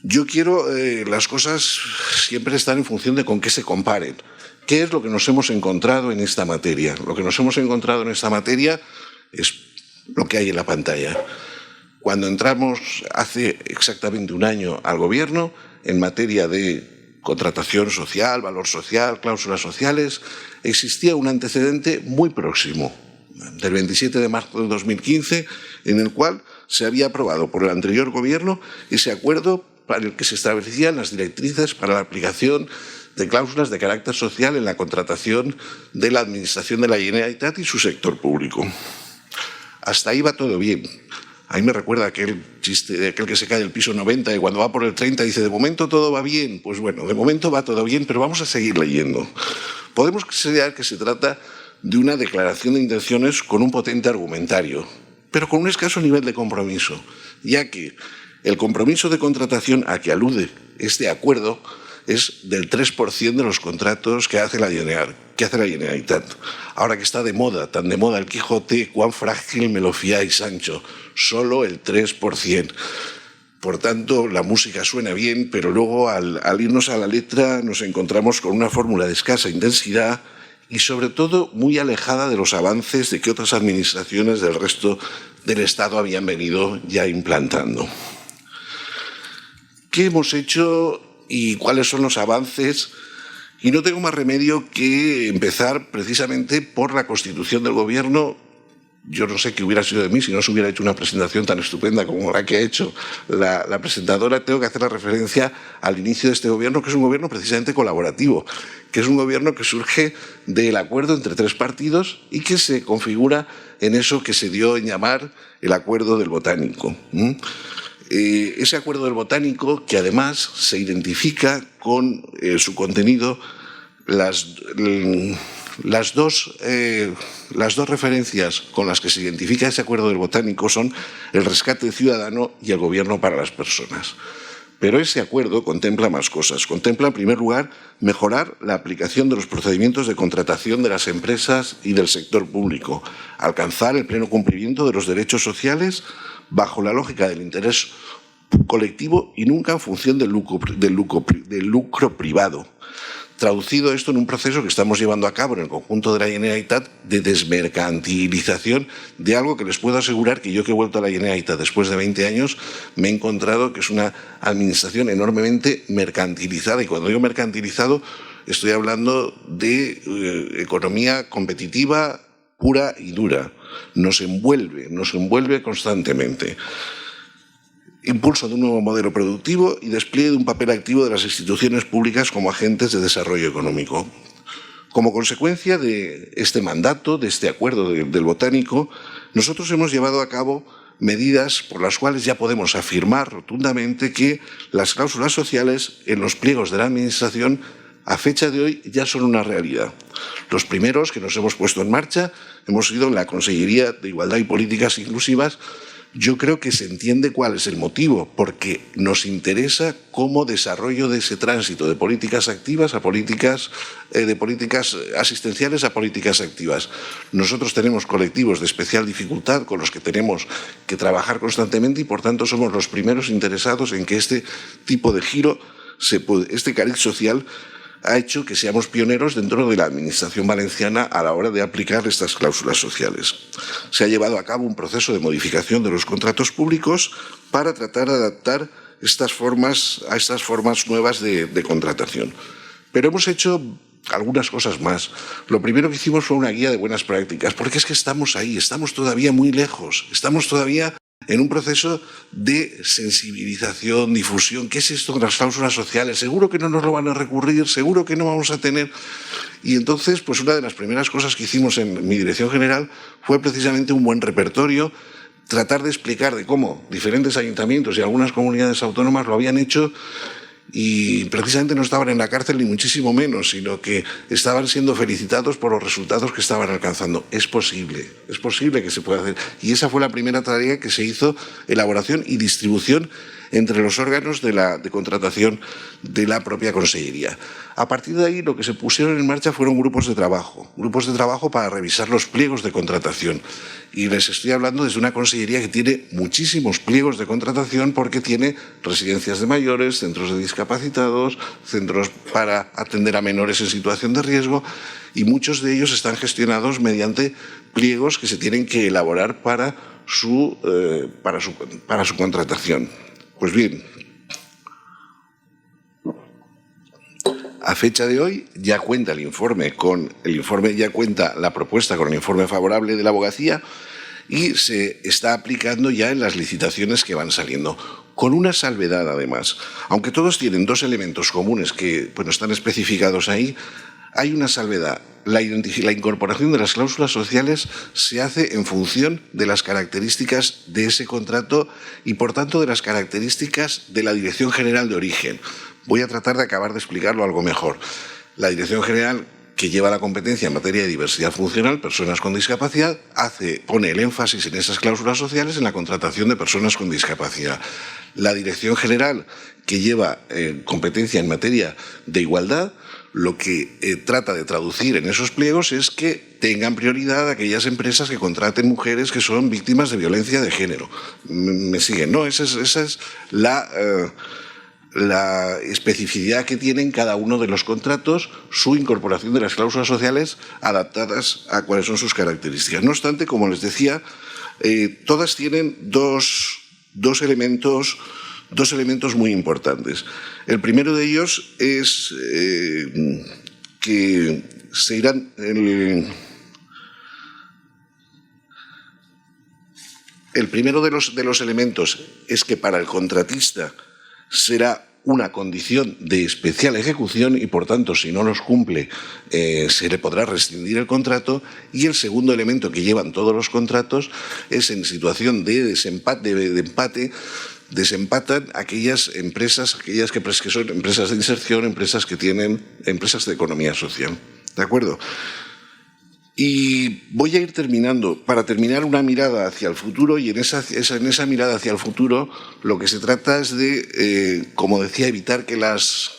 Yo quiero, las cosas siempre están en función de con qué se comparen. ¿Qué es lo que nos hemos encontrado en esta materia? Lo que nos hemos encontrado en esta materia es lo que hay en la pantalla. Cuando entramos hace exactamente un año al Gobierno, en materia de contratación social, valor social, cláusulas sociales, existía un antecedente muy próximo, del 27 de marzo de 2015, en el cual se había aprobado por el anterior Gobierno ese acuerdo para el que se establecían las directrices para la aplicación de cláusulas de carácter social en la contratación de la Administración de la Generalitat y su sector público. Hasta ahí va todo bien. A mí me recuerda aquel chiste de aquel que se cae del piso 90 y cuando va por el 30 dice, de momento todo va bien. Pues bueno, de momento va todo bien, pero vamos a seguir leyendo. Podemos considerar que se trata de una declaración de intenciones con un potente argumentario, pero con un escaso nivel de compromiso, ya que el compromiso de contratación a que alude este acuerdo es del 3% de los contratos que hace la Generalitat. Ahora que está de moda, tan de moda el Quijote, cuán frágil me lo fiáis, Sancho, solo el 3%. Por tanto, la música suena bien, pero luego al irnos a la letra nos encontramos con una fórmula de escasa intensidad y sobre todo muy alejada de los avances de que otras administraciones del resto del Estado habían venido ya implantando. ¿Qué hemos hecho y cuáles son los avances? Y no tengo más remedio que empezar precisamente por la constitución del Gobierno. Yo no sé qué hubiera sido de mí si no se hubiera hecho una presentación tan estupenda como la que ha hecho la presentadora. Tengo que hacer la referencia al inicio de este Gobierno, que es un Gobierno precisamente colaborativo, que es un Gobierno que surge del acuerdo entre 3 partidos y que se configura en eso que se dio en llamar el Acuerdo del Botánico. Ese Acuerdo del Botánico, que además se identifica con su contenido, las dos referencias con las que se identifica ese Acuerdo del Botánico son el rescate ciudadano y el gobierno para las personas. Pero ese acuerdo contempla más cosas. Contempla, en primer lugar, mejorar la aplicación de los procedimientos de contratación de las empresas y del sector público, alcanzar el pleno cumplimiento de los derechos sociales bajo la lógica del interés colectivo y nunca en función del lucro privado. Traducido esto en un proceso que estamos llevando a cabo en el conjunto de la Generalitat de desmercantilización de algo que les puedo asegurar que yo, que he vuelto a la Generalitat después de 20 años, me he encontrado que es una administración enormemente mercantilizada. Y cuando digo mercantilizado, estoy hablando de economía competitiva pura y dura. Nos envuelve constantemente. Impulso de un nuevo modelo productivo y despliegue de un papel activo de las instituciones públicas como agentes de desarrollo económico. Como consecuencia de este mandato, de este acuerdo del Botánico, nosotros hemos llevado a cabo medidas por las cuales ya podemos afirmar rotundamente que las cláusulas sociales en los pliegos de la Administración a fecha de hoy ya son una realidad. Los primeros que nos hemos puesto en marcha hemos sido en la Consellería de Igualdad y Políticas Inclusivas. Yo creo que se entiende cuál es el motivo, porque nos interesa cómo desarrollo de ese tránsito de políticas activas a políticas, de políticas asistenciales a políticas activas. Nosotros tenemos colectivos de especial dificultad con los que tenemos que trabajar constantemente y, por tanto, somos los primeros interesados en que este tipo de giro, este cariz social, ha hecho que seamos pioneros dentro de la Administración valenciana a la hora de aplicar estas cláusulas sociales. Se ha llevado a cabo un proceso de modificación de los contratos públicos para tratar de adaptar estas formas a estas formas nuevas de contratación. Pero hemos hecho algunas cosas más. Lo primero que hicimos fue una guía de buenas prácticas, porque es que estamos ahí, estamos todavía muy lejos, estamos todavía en un proceso de sensibilización, difusión. ¿Qué es esto de las cláusulas sociales? Seguro que no nos lo van a recurrir, seguro que no vamos a tener. Y entonces, pues una de las primeras cosas que hicimos en mi dirección general fue precisamente un buen repertorio, tratar de explicar de cómo diferentes ayuntamientos y algunas comunidades autónomas lo habían hecho y precisamente no estaban en la cárcel ni muchísimo menos, sino que estaban siendo felicitados por los resultados que estaban alcanzando. Es posible que se pueda hacer. Y esa fue la primera tarea que se hizo, elaboración y distribución entre los órganos de contratación de la propia Consellería. A partir de ahí, lo que se pusieron en marcha fueron grupos de trabajo para revisar los pliegos de contratación. Y les estoy hablando desde una Consellería que tiene muchísimos pliegos de contratación porque tiene residencias de mayores, centros de discapacitados, centros para atender a menores en situación de riesgo, y muchos de ellos están gestionados mediante pliegos que se tienen que elaborar para su contratación. Pues bien, a fecha de hoy ya cuenta ya cuenta la propuesta con el informe favorable de la abogacía y se está aplicando ya en las licitaciones que van saliendo. Con una salvedad, además. Aunque todos tienen dos elementos comunes que están especificados ahí, hay una salvedad. La incorporación de las cláusulas sociales se hace en función de las características de ese contrato y, por tanto, de las características de la Dirección General de Origen. Voy a tratar de acabar de explicarlo algo mejor. La Dirección General que lleva la competencia en materia de diversidad funcional, personas con discapacidad, pone el énfasis en esas cláusulas sociales en la contratación de personas con discapacidad. La Dirección General, que lleva competencia en materia de igualdad, lo que trata de traducir en esos pliegos es que tengan prioridad aquellas empresas que contraten mujeres que son víctimas de violencia de género. ¿Me siguen? ¿No? Esa es la especificidad que tienen cada uno de los contratos, su incorporación de las cláusulas sociales adaptadas a cuáles son sus características. No obstante, como les decía, todas tienen dos elementos muy importantes. El primero de ellos es que se irán... El primero de los elementos es que para el contratista será una condición de especial ejecución y, por tanto, si no los cumple, se le podrá rescindir el contrato. Y el segundo elemento que llevan todos los contratos es en situación de desempatan aquellas empresas, que son empresas de inserción, empresas de economía social. ¿De acuerdo? Y voy a ir terminando, para terminar una mirada hacia el futuro, y en esa mirada hacia el futuro lo que se trata es de, como decía, evitar que las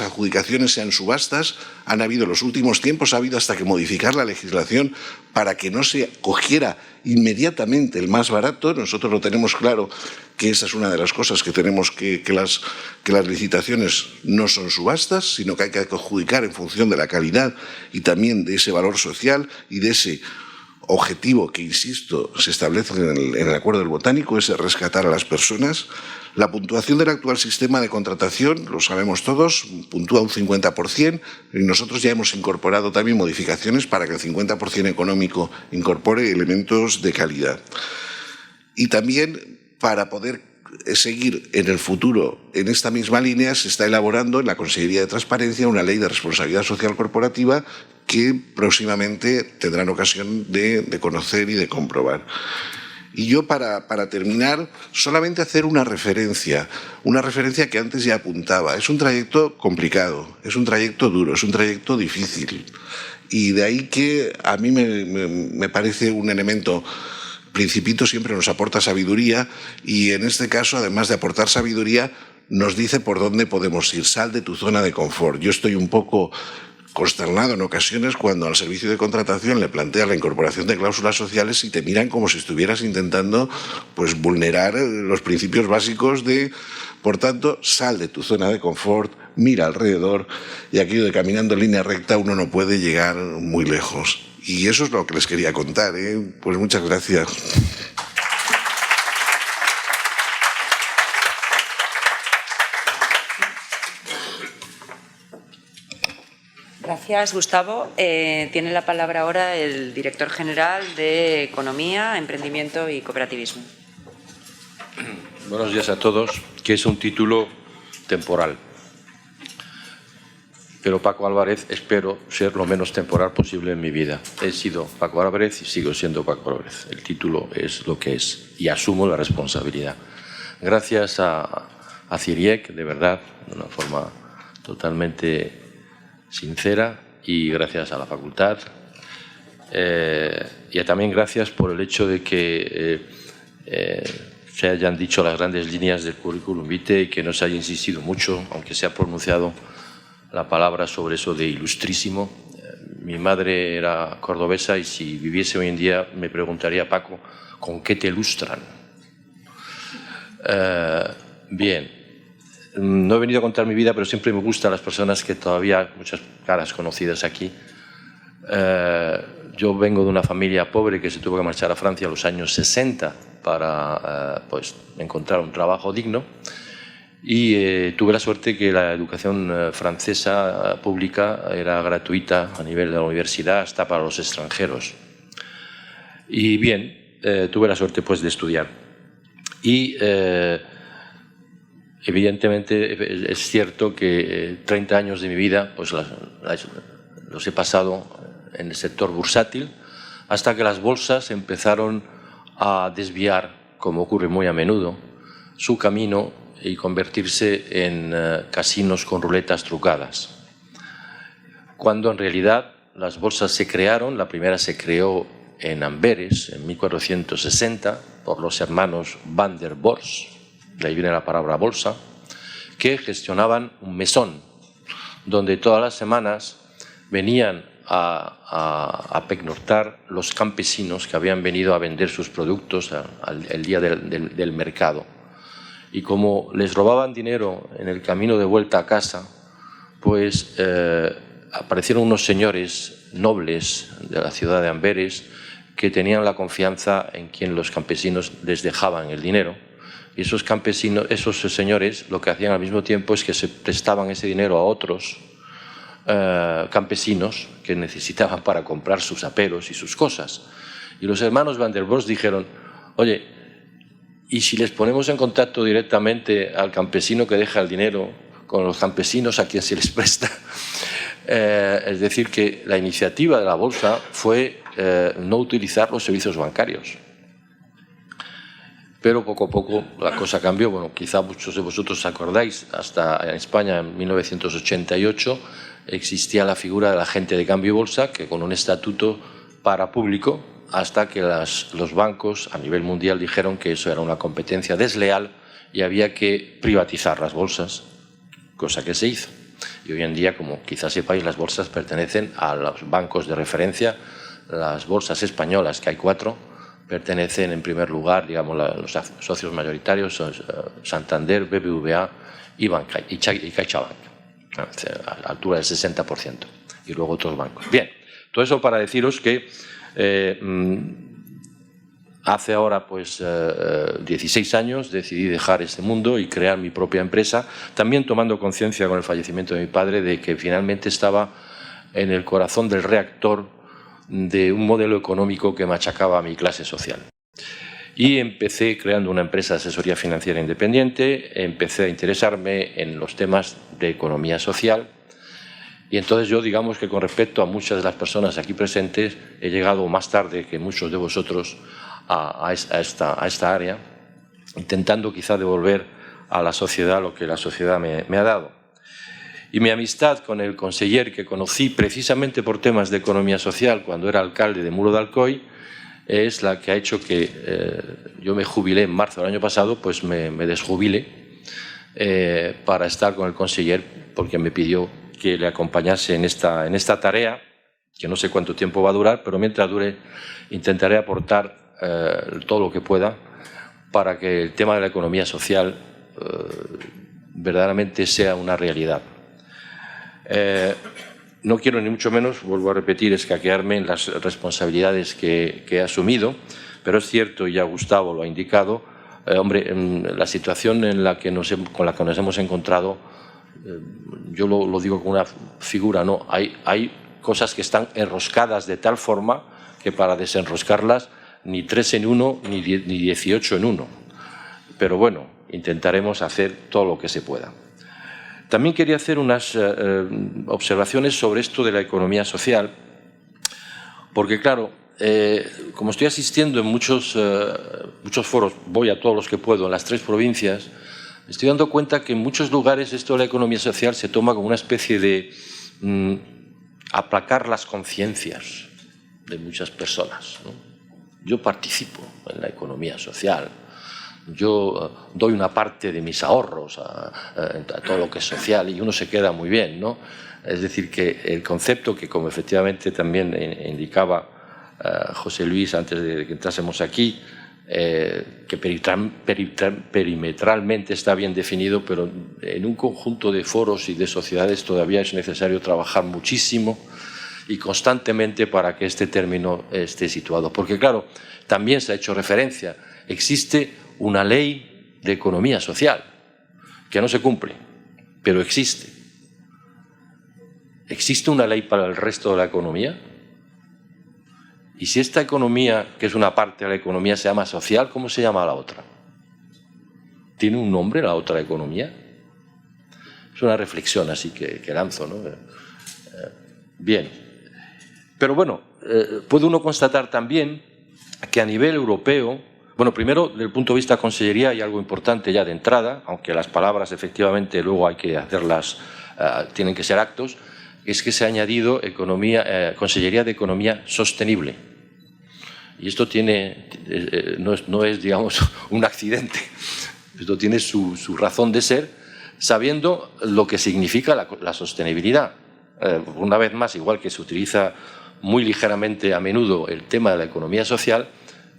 adjudicaciones sean subastas. Han habido en los últimos tiempos, ha habido hasta que modificar la legislación para que no se cogiera inmediatamente el más barato. Nosotros lo tenemos claro que esa es una de las cosas que tenemos que las licitaciones no son subastas, sino que hay que adjudicar en función de la calidad y también de ese valor social y de ese objetivo que, insisto, se establece en el Acuerdo del Botánico, es rescatar a las personas. La puntuación del actual sistema de contratación, lo sabemos todos, puntúa un 50%, y nosotros ya hemos incorporado también modificaciones para que el 50% económico incorpore elementos de calidad. Y también, para poder seguir en el futuro en esta misma línea, se está elaborando en la Consejería de Transparencia una ley de responsabilidad social corporativa que próximamente tendrán ocasión de conocer y de comprobar. Y yo, para terminar, solamente hacer una referencia que antes ya apuntaba. Es un trayecto complicado, es un trayecto duro, es un trayecto difícil. Y de ahí que a mí me parece un elemento... Principito siempre nos aporta sabiduría y en este caso, además de aportar sabiduría, nos dice por dónde podemos ir. Sal de tu zona de confort. Yo estoy un poco consternado en ocasiones cuando al servicio de contratación le plantea la incorporación de cláusulas sociales y te miran como si estuvieras intentando pues, vulnerar los principios básicos de... Por tanto, sal de tu zona de confort, mira alrededor y aquello de caminando en línea recta uno no puede llegar muy lejos. Y eso es lo que les quería contar, ¿eh? Pues muchas gracias. Gracias, Gustavo. Tiene la palabra ahora el director general de Economía, Emprendimiento y Cooperativismo. Buenos días a todos, que es un título temporal. Pero Paco Álvarez espero ser lo menos temporal posible en mi vida. He sido Paco Álvarez y sigo siendo Paco Álvarez. El título es lo que es y asumo la responsabilidad. Gracias a CIRIEC, de verdad, de una forma totalmente sincera, y gracias a la facultad. Y también gracias por el hecho de que se hayan dicho las grandes líneas del currículum vitae y que no se haya insistido mucho, aunque se ha pronunciado la palabra sobre eso de ilustrísimo. Mi madre era cordobesa y si viviese hoy en día me preguntaría, Paco, ¿con qué te ilustran? Bien, no he venido a contar mi vida, pero siempre me gustan las personas que todavía, muchas caras conocidas aquí. Yo vengo de una familia pobre que se tuvo que marchar a Francia en los años 60 para pues, encontrar un trabajo digno. Y tuve la suerte que la educación francesa pública era gratuita a nivel de la universidad hasta para los extranjeros. Y bien, tuve la suerte pues, de estudiar. Y evidentemente es cierto que 30 años de mi vida pues, los he pasado en el sector bursátil hasta que las bolsas empezaron a desviar, como ocurre muy a menudo, su camino y convertirse en casinos con ruletas trucadas. cuando en realidad las bolsas se crearon. La primera se creó en Amberes en 1460 por los hermanos Van der Bors, de ahí viene la palabra bolsa, que gestionaban un mesón donde todas las semanas venían a pernoctar los campesinos que habían venido a vender sus productos el día del mercado. Y como les robaban dinero en el camino de vuelta a casa, pues aparecieron unos señores nobles de la ciudad de Amberes que tenían la confianza en quien los campesinos les dejaban el dinero. Y esos campesinos, esos señores, lo que hacían al mismo tiempo es que se prestaban ese dinero a otros campesinos que necesitaban para comprar sus aperos y sus cosas. Y los hermanos Van der Bors dijeron: oye, ¿y si les ponemos en contacto directamente al campesino que deja el dinero con los campesinos a quien se les presta? Es decir, que la iniciativa de la bolsa fue no utilizar los servicios bancarios. Pero poco a poco la cosa cambió. Bueno, quizá muchos de vosotros os acordáis, hasta en España en 1988 existía la figura del agente de cambio y bolsa, que con un estatuto parapúblico, hasta que los bancos a nivel mundial dijeron que eso era una competencia desleal y había que privatizar las bolsas, cosa que se hizo. Y hoy en día, como quizás sepáis, las bolsas pertenecen a los bancos de referencia. Las bolsas españolas, que hay 4, pertenecen en primer lugar, digamos, los socios mayoritarios, Santander, BBVA y CaixaBank, a la altura del 60%, y luego otros bancos. Bien, todo eso para deciros que hace ahora pues 16 años decidí dejar este mundo y crear mi propia empresa, también tomando conciencia con el fallecimiento de mi padre de que finalmente estaba en el corazón del reactor de un modelo económico que machacaba a mi clase social. Y empecé creando una empresa de asesoría financiera independiente, empecé a interesarme en los temas de economía social y entonces yo, digamos que con respecto a muchas de las personas aquí presentes, he llegado más tarde que muchos de vosotros a esta área, intentando quizá devolver a la sociedad lo que la sociedad me ha dado. Y mi amistad con el conseller que conocí precisamente por temas de economía social cuando era alcalde de Muro de Alcoy es la que ha hecho que yo me jubilé en marzo del año pasado, pues me desjubile para estar con el conseller, porque me pidió que le acompañase en esta tarea, que no sé cuánto tiempo va a durar, pero mientras dure intentaré aportar todo lo que pueda para que el tema de la economía social verdaderamente sea una realidad. No quiero ni mucho menos, vuelvo a repetir, escaquearme en las responsabilidades que he asumido, pero es cierto, y ya Gustavo lo ha indicado, hombre, la situación con la que nos hemos encontrado, yo lo digo con una figura, ¿no? Hay cosas que están enroscadas de tal forma que para desenroscarlas ni 3 en 1 ni 18 en 1. Pero bueno, intentaremos hacer todo lo que se pueda. También quería hacer unas observaciones sobre esto de la economía social, porque claro, como estoy asistiendo en muchos foros, voy a todos los que puedo en las 3 provincias, me estoy dando cuenta que en muchos lugares esto de la economía social se toma como una especie de aplacar las conciencias de muchas personas, ¿no? Yo participo en la economía social, yo doy una parte de mis ahorros a todo lo que es social y uno se queda muy bien, ¿no? Es decir, que el concepto que, como efectivamente también indicaba José Luis antes de que entrásemos aquí, que perimetralmente está bien definido, pero en un conjunto de foros y de sociedades todavía es necesario trabajar muchísimo y constantemente para que este término esté situado. Porque claro, también se ha hecho referencia, existe una ley de economía social que no se cumple, pero existe. ¿Existe una ley para el resto de la economía? Y si esta economía, que es una parte de la economía, se llama social, ¿cómo se llama la otra? ¿Tiene un nombre la otra economía? Es una reflexión así que lanzo, ¿no? Bien. Pero bueno, puede uno constatar también que a nivel europeo, bueno, primero, desde el punto de vista de Consellería hay algo importante ya de entrada, aunque las palabras efectivamente luego hay que hacerlas, tienen que ser actos. es que se ha añadido Consellería de Economía Sostenible. Y esto no es, digamos, un accidente. Esto tiene su razón de ser, sabiendo lo que significa la sostenibilidad. Una vez más, igual que se utiliza muy ligeramente a menudo el tema de la economía social,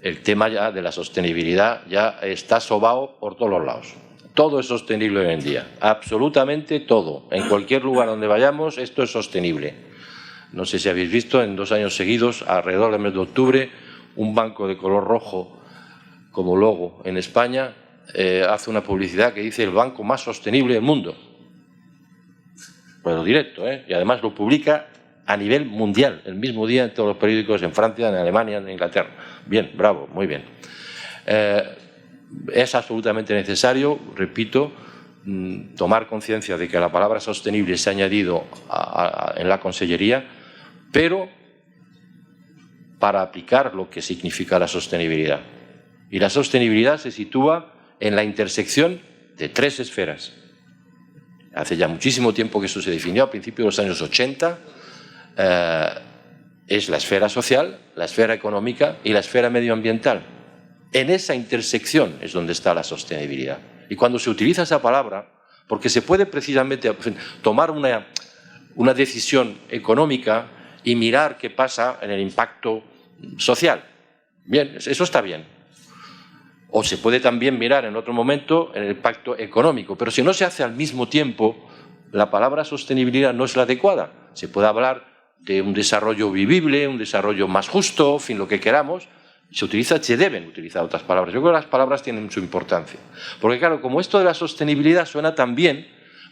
el tema ya de la sostenibilidad ya está sobao por todos los lados. Todo es sostenible hoy en día, absolutamente todo. En cualquier lugar donde vayamos, esto es sostenible. No sé si habéis visto, en 2 años seguidos, alrededor del mes de octubre, un banco de color rojo como logo en España hace una publicidad que dice el banco más sostenible del mundo. Pero directo, y además lo publica a nivel mundial, el mismo día en todos los periódicos, en Francia, en Alemania, en Inglaterra. Bien, bravo, muy bien. Es absolutamente necesario, repito, tomar conciencia de que la palabra sostenible se ha añadido en la Consellería, pero para aplicar lo que significa la sostenibilidad. Y la sostenibilidad se sitúa en la intersección de 3 esferas. Hace ya muchísimo tiempo que eso se definió, a principios de los años 80, es la esfera social, la esfera económica y la esfera medioambiental. En esa intersección es donde está la sostenibilidad. Y cuando se utiliza esa palabra, porque se puede precisamente tomar una decisión económica y mirar qué pasa en el impacto social. Bien, eso está bien. O se puede también mirar en otro momento en el impacto económico. Pero si no se hace al mismo tiempo, la palabra sostenibilidad no es la adecuada. Se puede hablar de un desarrollo vivible, un desarrollo más justo, en fin, lo que queramos. Se deben utilizar otras palabras. Yo creo que las palabras tienen su importancia. Porque claro, como esto de la sostenibilidad suena tan bien,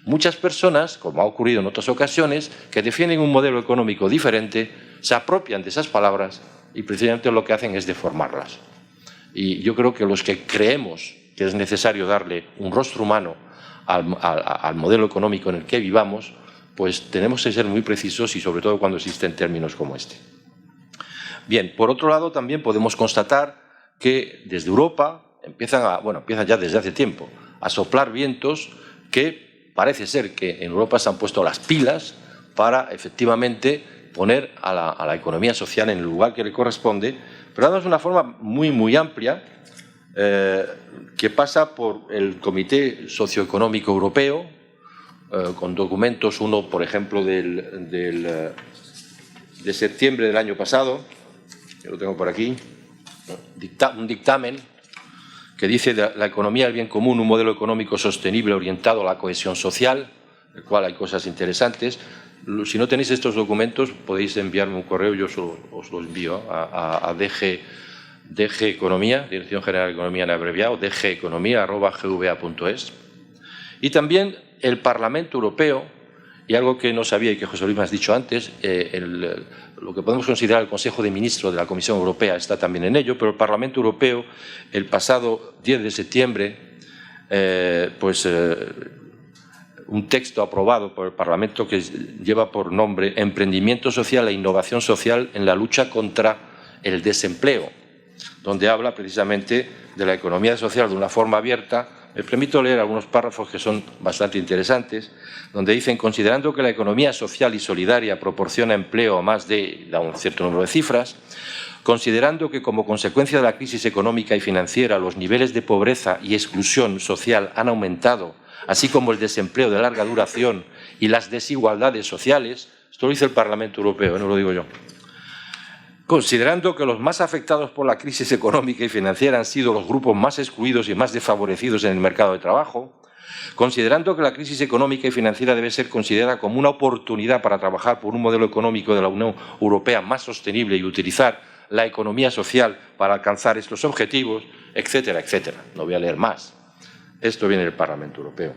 muchas personas, como ha ocurrido en otras ocasiones, que defienden un modelo económico diferente, se apropian de esas palabras y precisamente lo que hacen es deformarlas. Y yo creo que los que creemos que es necesario darle un rostro humano al modelo económico en el que vivamos, pues tenemos que ser muy precisos y sobre todo cuando existen términos como este. Bien, por otro lado también podemos constatar que desde Europa empiezan ya desde hace tiempo a soplar vientos que parece ser que en Europa se han puesto las pilas para efectivamente poner a la economía social en el lugar que le corresponde, pero dándonos una forma muy amplia que pasa por el Comité Socioeconómico Europeo, con documentos, uno, por ejemplo, de septiembre del año pasado, que lo tengo por aquí, un dictamen que dice la economía del bien común, un modelo económico sostenible orientado a la cohesión social, en el cual hay cosas interesantes. Si no tenéis estos documentos, podéis enviarme un correo, yo os los envío a DG Economía, Dirección General de Economía en abreviado, dgeconomia@gva.es. Y también el Parlamento Europeo, y algo que no sabía y que José Luis me has dicho antes, lo que podemos considerar el Consejo de Ministros de la Comisión Europea está también en ello, pero el Parlamento Europeo, el pasado 10 de septiembre, un texto aprobado por el Parlamento que lleva por nombre Emprendimiento social e innovación social en la lucha contra el desempleo, donde habla precisamente de la economía social de una forma abierta. Me permito leer algunos párrafos que son bastante interesantes, donde dicen, considerando que la economía social y solidaria proporciona empleo a más de, da un cierto número de cifras, considerando que como consecuencia de la crisis económica y financiera los niveles de pobreza y exclusión social han aumentado, así como el desempleo de larga duración y las desigualdades sociales, esto lo dice el Parlamento Europeo, no lo digo yo, considerando que los más afectados por la crisis económica y financiera han sido los grupos más excluidos y más desfavorecidos en el mercado de trabajo, considerando que la crisis económica y financiera debe ser considerada como una oportunidad para trabajar por un modelo económico de la Unión Europea más sostenible y utilizar la economía social para alcanzar estos objetivos, etcétera, etcétera. No voy a leer más. Esto viene del Parlamento Europeo.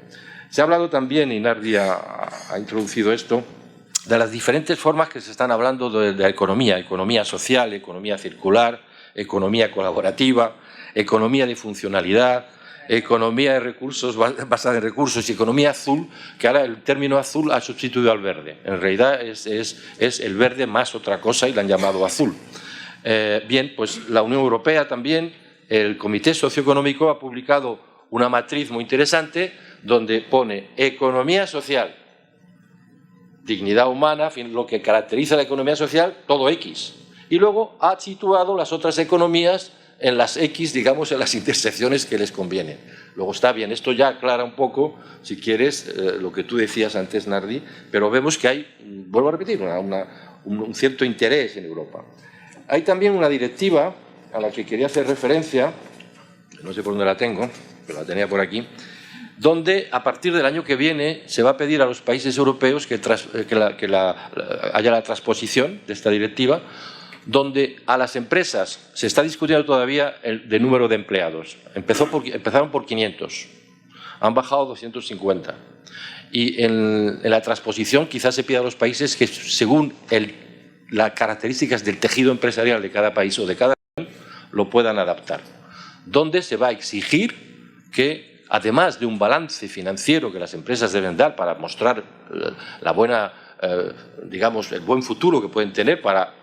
Se ha hablado también, y Nardi ha introducido esto, de las diferentes formas que se están hablando de la economía social, economía circular, economía colaborativa, economía de funcionalidad, economía de recursos, basada en recursos y economía azul, que ahora el término azul ha sustituido al verde. En realidad es el verde más otra cosa y la han llamado azul. Bien, pues la Unión Europea también, el Comité Socioeconómico ha publicado una matriz muy interesante donde pone economía social dignidad humana, en fin, lo que caracteriza la economía social, todo X. Y luego ha situado las otras economías en las X, digamos, en las intersecciones que les convienen. Luego está bien, esto ya aclara un poco, si quieres, lo que tú decías antes, Nardi, pero vemos que hay, vuelvo a repetir, un cierto interés en Europa. Hay también una directiva a la que quería hacer referencia, no sé por dónde la tengo, pero la tenía por aquí, donde a partir del año que viene se va a pedir a los países europeos que haya la transposición de esta directiva, donde a las empresas se está discutiendo todavía el número de empleados. Empezaron por 500, han bajado a 250. Y en la transposición quizás se pida a los países que, según las características del tejido empresarial de cada país o de cada región, lo puedan adaptar. Donde se va a exigir que, además de un balance financiero que las empresas deben dar para mostrar la buena, digamos, el buen futuro que pueden tener para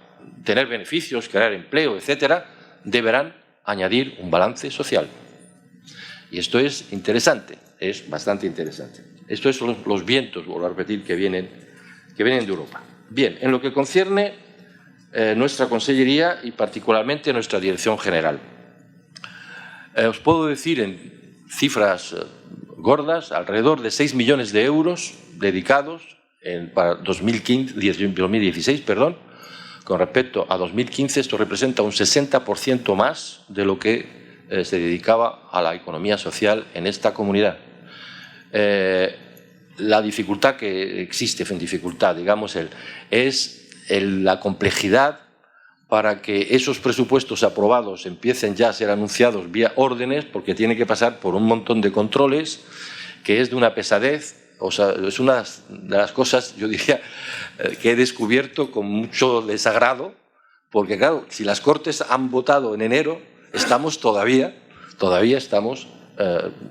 tener beneficios, crear empleo, etcétera, deberán añadir un balance social. Y esto es interesante, es bastante interesante. Estos son los vientos, vuelvo a repetir, que vienen de Europa. Bien, en lo que concierne nuestra consellería y particularmente nuestra dirección general. Os puedo decir en cifras gordas, alrededor de 6 millones de euros dedicados para 2016, con respecto a 2015, esto representa un 60% más de lo que se dedicaba a la economía social en esta comunidad. La dificultad que existe, digamos, es la complejidad para que esos presupuestos aprobados empiecen ya a ser anunciados vía órdenes, porque tiene que pasar por un montón de controles, que es de una pesadez. O sea, es una de las cosas, yo diría, que he descubierto con mucho desagrado, porque claro, si las Cortes han votado en enero, estamos todavía estamos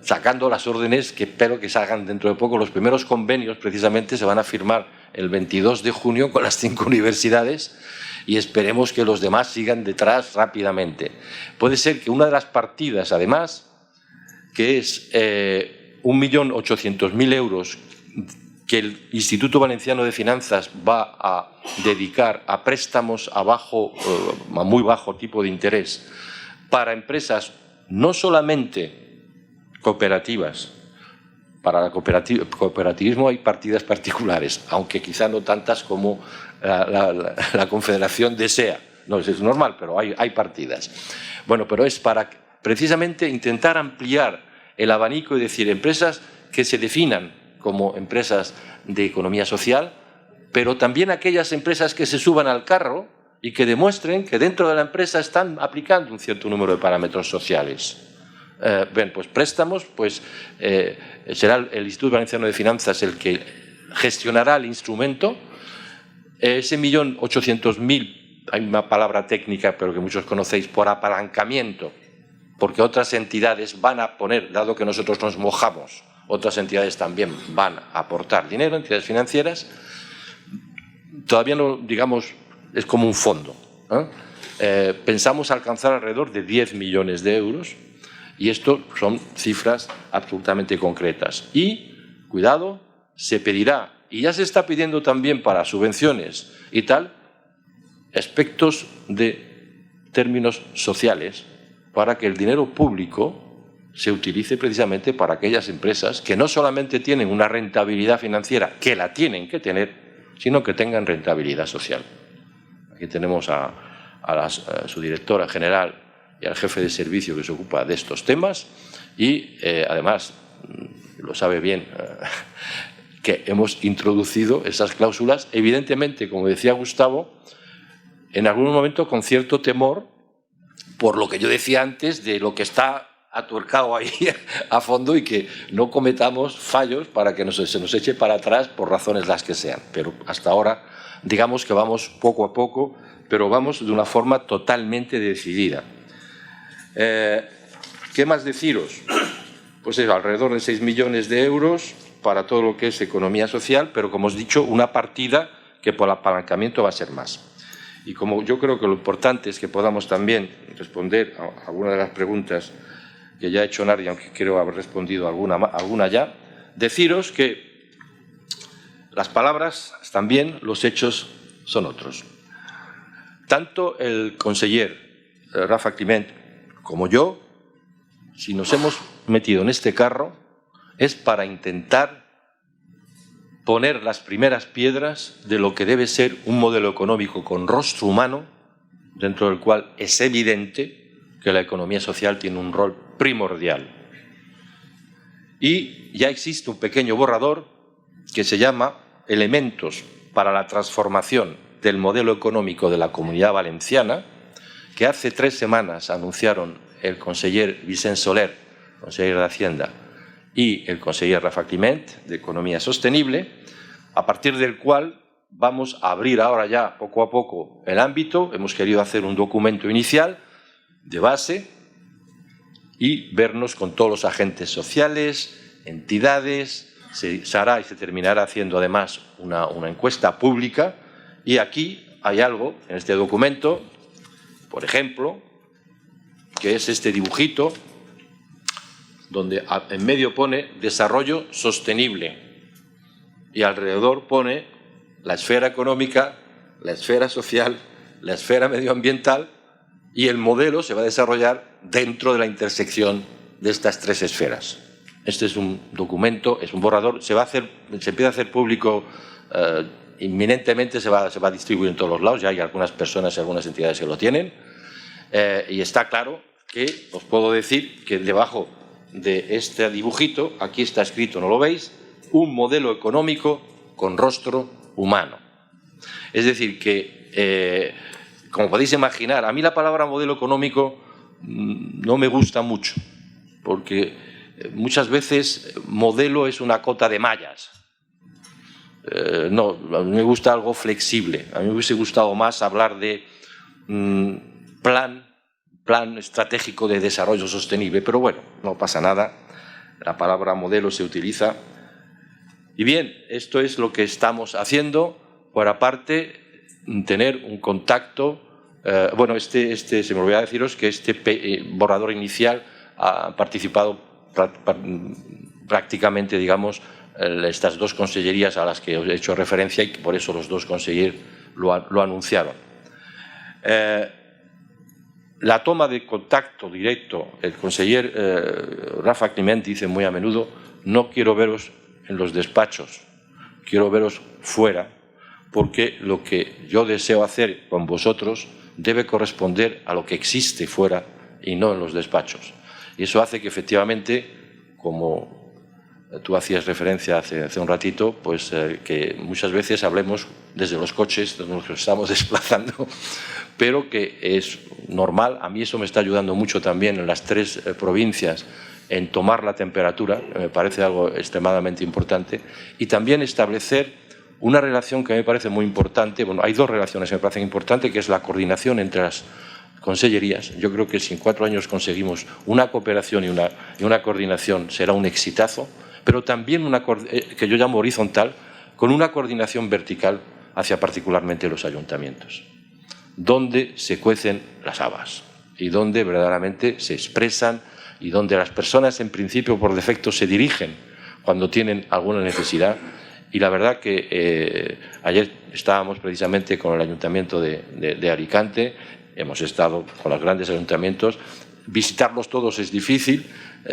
sacando las órdenes que espero que salgan dentro de poco. Los primeros convenios precisamente se van a firmar el 22 de junio con las 5 universidades y esperemos que los demás sigan detrás rápidamente. Puede ser que una de las partidas, además, que es 1.800.000 euros que el Instituto Valenciano de Finanzas va a dedicar a préstamos a muy bajo tipo de interés para empresas no solamente cooperativas. Para el cooperativismo hay partidas particulares, aunque quizá no tantas como la Confederación desea. No, es normal, pero hay partidas. Bueno, pero es para precisamente intentar ampliar el abanico y decir empresas que se definan como empresas de economía social, pero también aquellas empresas que se suban al carro y que demuestren que dentro de la empresa están aplicando un cierto número de parámetros sociales. Bien, pues préstamos, pues será el Instituto Valenciano de Finanzas el que gestionará el instrumento. Ese 1.800.000, hay una palabra técnica, pero que muchos conocéis, por apalancamiento, porque otras entidades van a poner, dado que nosotros nos mojamos, otras entidades también van a aportar dinero, entidades financieras. Todavía no, digamos, es como un fondo. Pensamos alcanzar alrededor de 10 millones de euros y esto son cifras absolutamente concretas. Y, cuidado, se pedirá, y ya se está pidiendo también para subvenciones y tal, aspectos de términos sociales para que el dinero público se utilice precisamente para aquellas empresas que no solamente tienen una rentabilidad financiera, que la tienen que tener, sino que tengan rentabilidad social. Aquí tenemos a su directora general y al jefe de servicio que se ocupa de estos temas y, además, lo sabe bien, que hemos introducido esas cláusulas, evidentemente, como decía Gustavo, en algún momento con cierto temor, por lo que yo decía antes, de lo que está atuercado ahí a fondo y que no cometamos fallos para que se nos eche para atrás por razones las que sean. Pero hasta ahora, digamos que vamos poco a poco, pero vamos de una forma totalmente decidida. ¿Qué más deciros? Pues eso, alrededor de 6 millones de euros para todo lo que es economía social, pero como os he dicho, una partida que por apalancamiento va a ser más. Y como yo creo que lo importante es que podamos también responder a algunas de las preguntas que ya ha hecho Nardi, aunque creo haber respondido alguna ya, deciros que las palabras están bien, los hechos son otros. Tanto el conseller Rafa Climent como yo, si nos hemos metido en este carro, es para intentar poner las primeras piedras de lo que debe ser un modelo económico con rostro humano, dentro del cual es evidente que la economía social tiene un rol primordial. Y ya existe un pequeño borrador que se llama Elementos para la transformación del modelo económico de la Comunidad Valenciana, que hace 3 semanas anunciaron el conseller Vicent Soler, conseller de Hacienda, y el conseller Rafa Climent, de Economía Sostenible, a partir del cual vamos a abrir ahora ya poco a poco el ámbito. Hemos querido hacer un documento inicial de base y vernos con todos los agentes sociales, entidades. Se hará y se terminará haciendo además una encuesta pública. Y aquí hay algo en este documento, por ejemplo, que es este dibujito, donde en medio pone desarrollo sostenible y alrededor pone la esfera económica, la esfera social, la esfera medioambiental, y el modelo se va a desarrollar dentro de la intersección de estas 3 esferas. Este es un documento, es un borrador, se empieza a hacer público inminentemente, se va a distribuir en todos los lados, ya hay algunas personas y algunas entidades que lo tienen, y está claro que os puedo decir que debajo de este dibujito, aquí está escrito, ¿no lo veis?, un modelo económico con rostro humano. Es decir, que, como podéis imaginar, a mí la palabra modelo económico no me gusta mucho, porque muchas veces modelo es una cota de mallas. No, a mí me gusta algo flexible. A mí me hubiese gustado más hablar de plan estratégico de desarrollo sostenible, pero bueno, no pasa nada. La palabra modelo se utiliza. Y bien, esto es lo que estamos haciendo. Por aparte, tener un contacto. Bueno, se me olvidó deciros que este borrador inicial ha participado prácticamente, digamos, estas 2 consellerías a las que os he hecho referencia, y por eso los 2 consejeros lo anunciaron. La toma de contacto directo, el conseller Rafa Climent dice muy a menudo: no quiero veros en los despachos, quiero veros fuera, porque lo que yo deseo hacer con vosotros debe corresponder a lo que existe fuera y no en los despachos. Y eso hace que efectivamente, como tú hacías referencia hace un ratito, pues que muchas veces hablemos desde los coches donde nos estamos desplazando, pero que es normal. A mí eso me está ayudando mucho también en las 3 provincias en tomar la temperatura, me parece algo extremadamente importante, y también establecer una relación que me parece muy importante. Bueno, hay 2 relaciones que me parecen importantes, que es la coordinación entre las consellerías. Yo creo que si en 4 años conseguimos una cooperación y una coordinación, será un exitazo, pero también una que yo llamo horizontal, con una coordinación vertical hacia particularmente los ayuntamientos, donde se cuecen las habas y donde verdaderamente se expresan y donde las personas en principio por defecto se dirigen cuando tienen alguna necesidad. Y la verdad que ayer estábamos precisamente con el Ayuntamiento de Alicante, hemos estado con los grandes ayuntamientos. Visitarlos todos es difícil.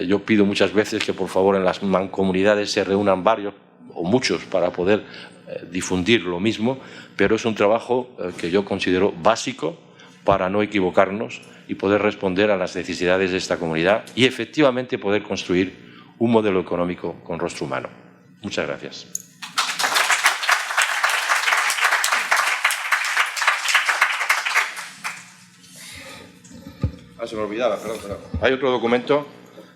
Yo pido muchas veces que por favor en las mancomunidades se reúnan varios o muchos para poder difundir lo mismo, pero es un trabajo que yo considero básico para no equivocarnos y poder responder a las necesidades de esta comunidad y efectivamente poder construir un modelo económico con rostro humano. Muchas gracias. Se me olvidaba, perdón. Hay otro documento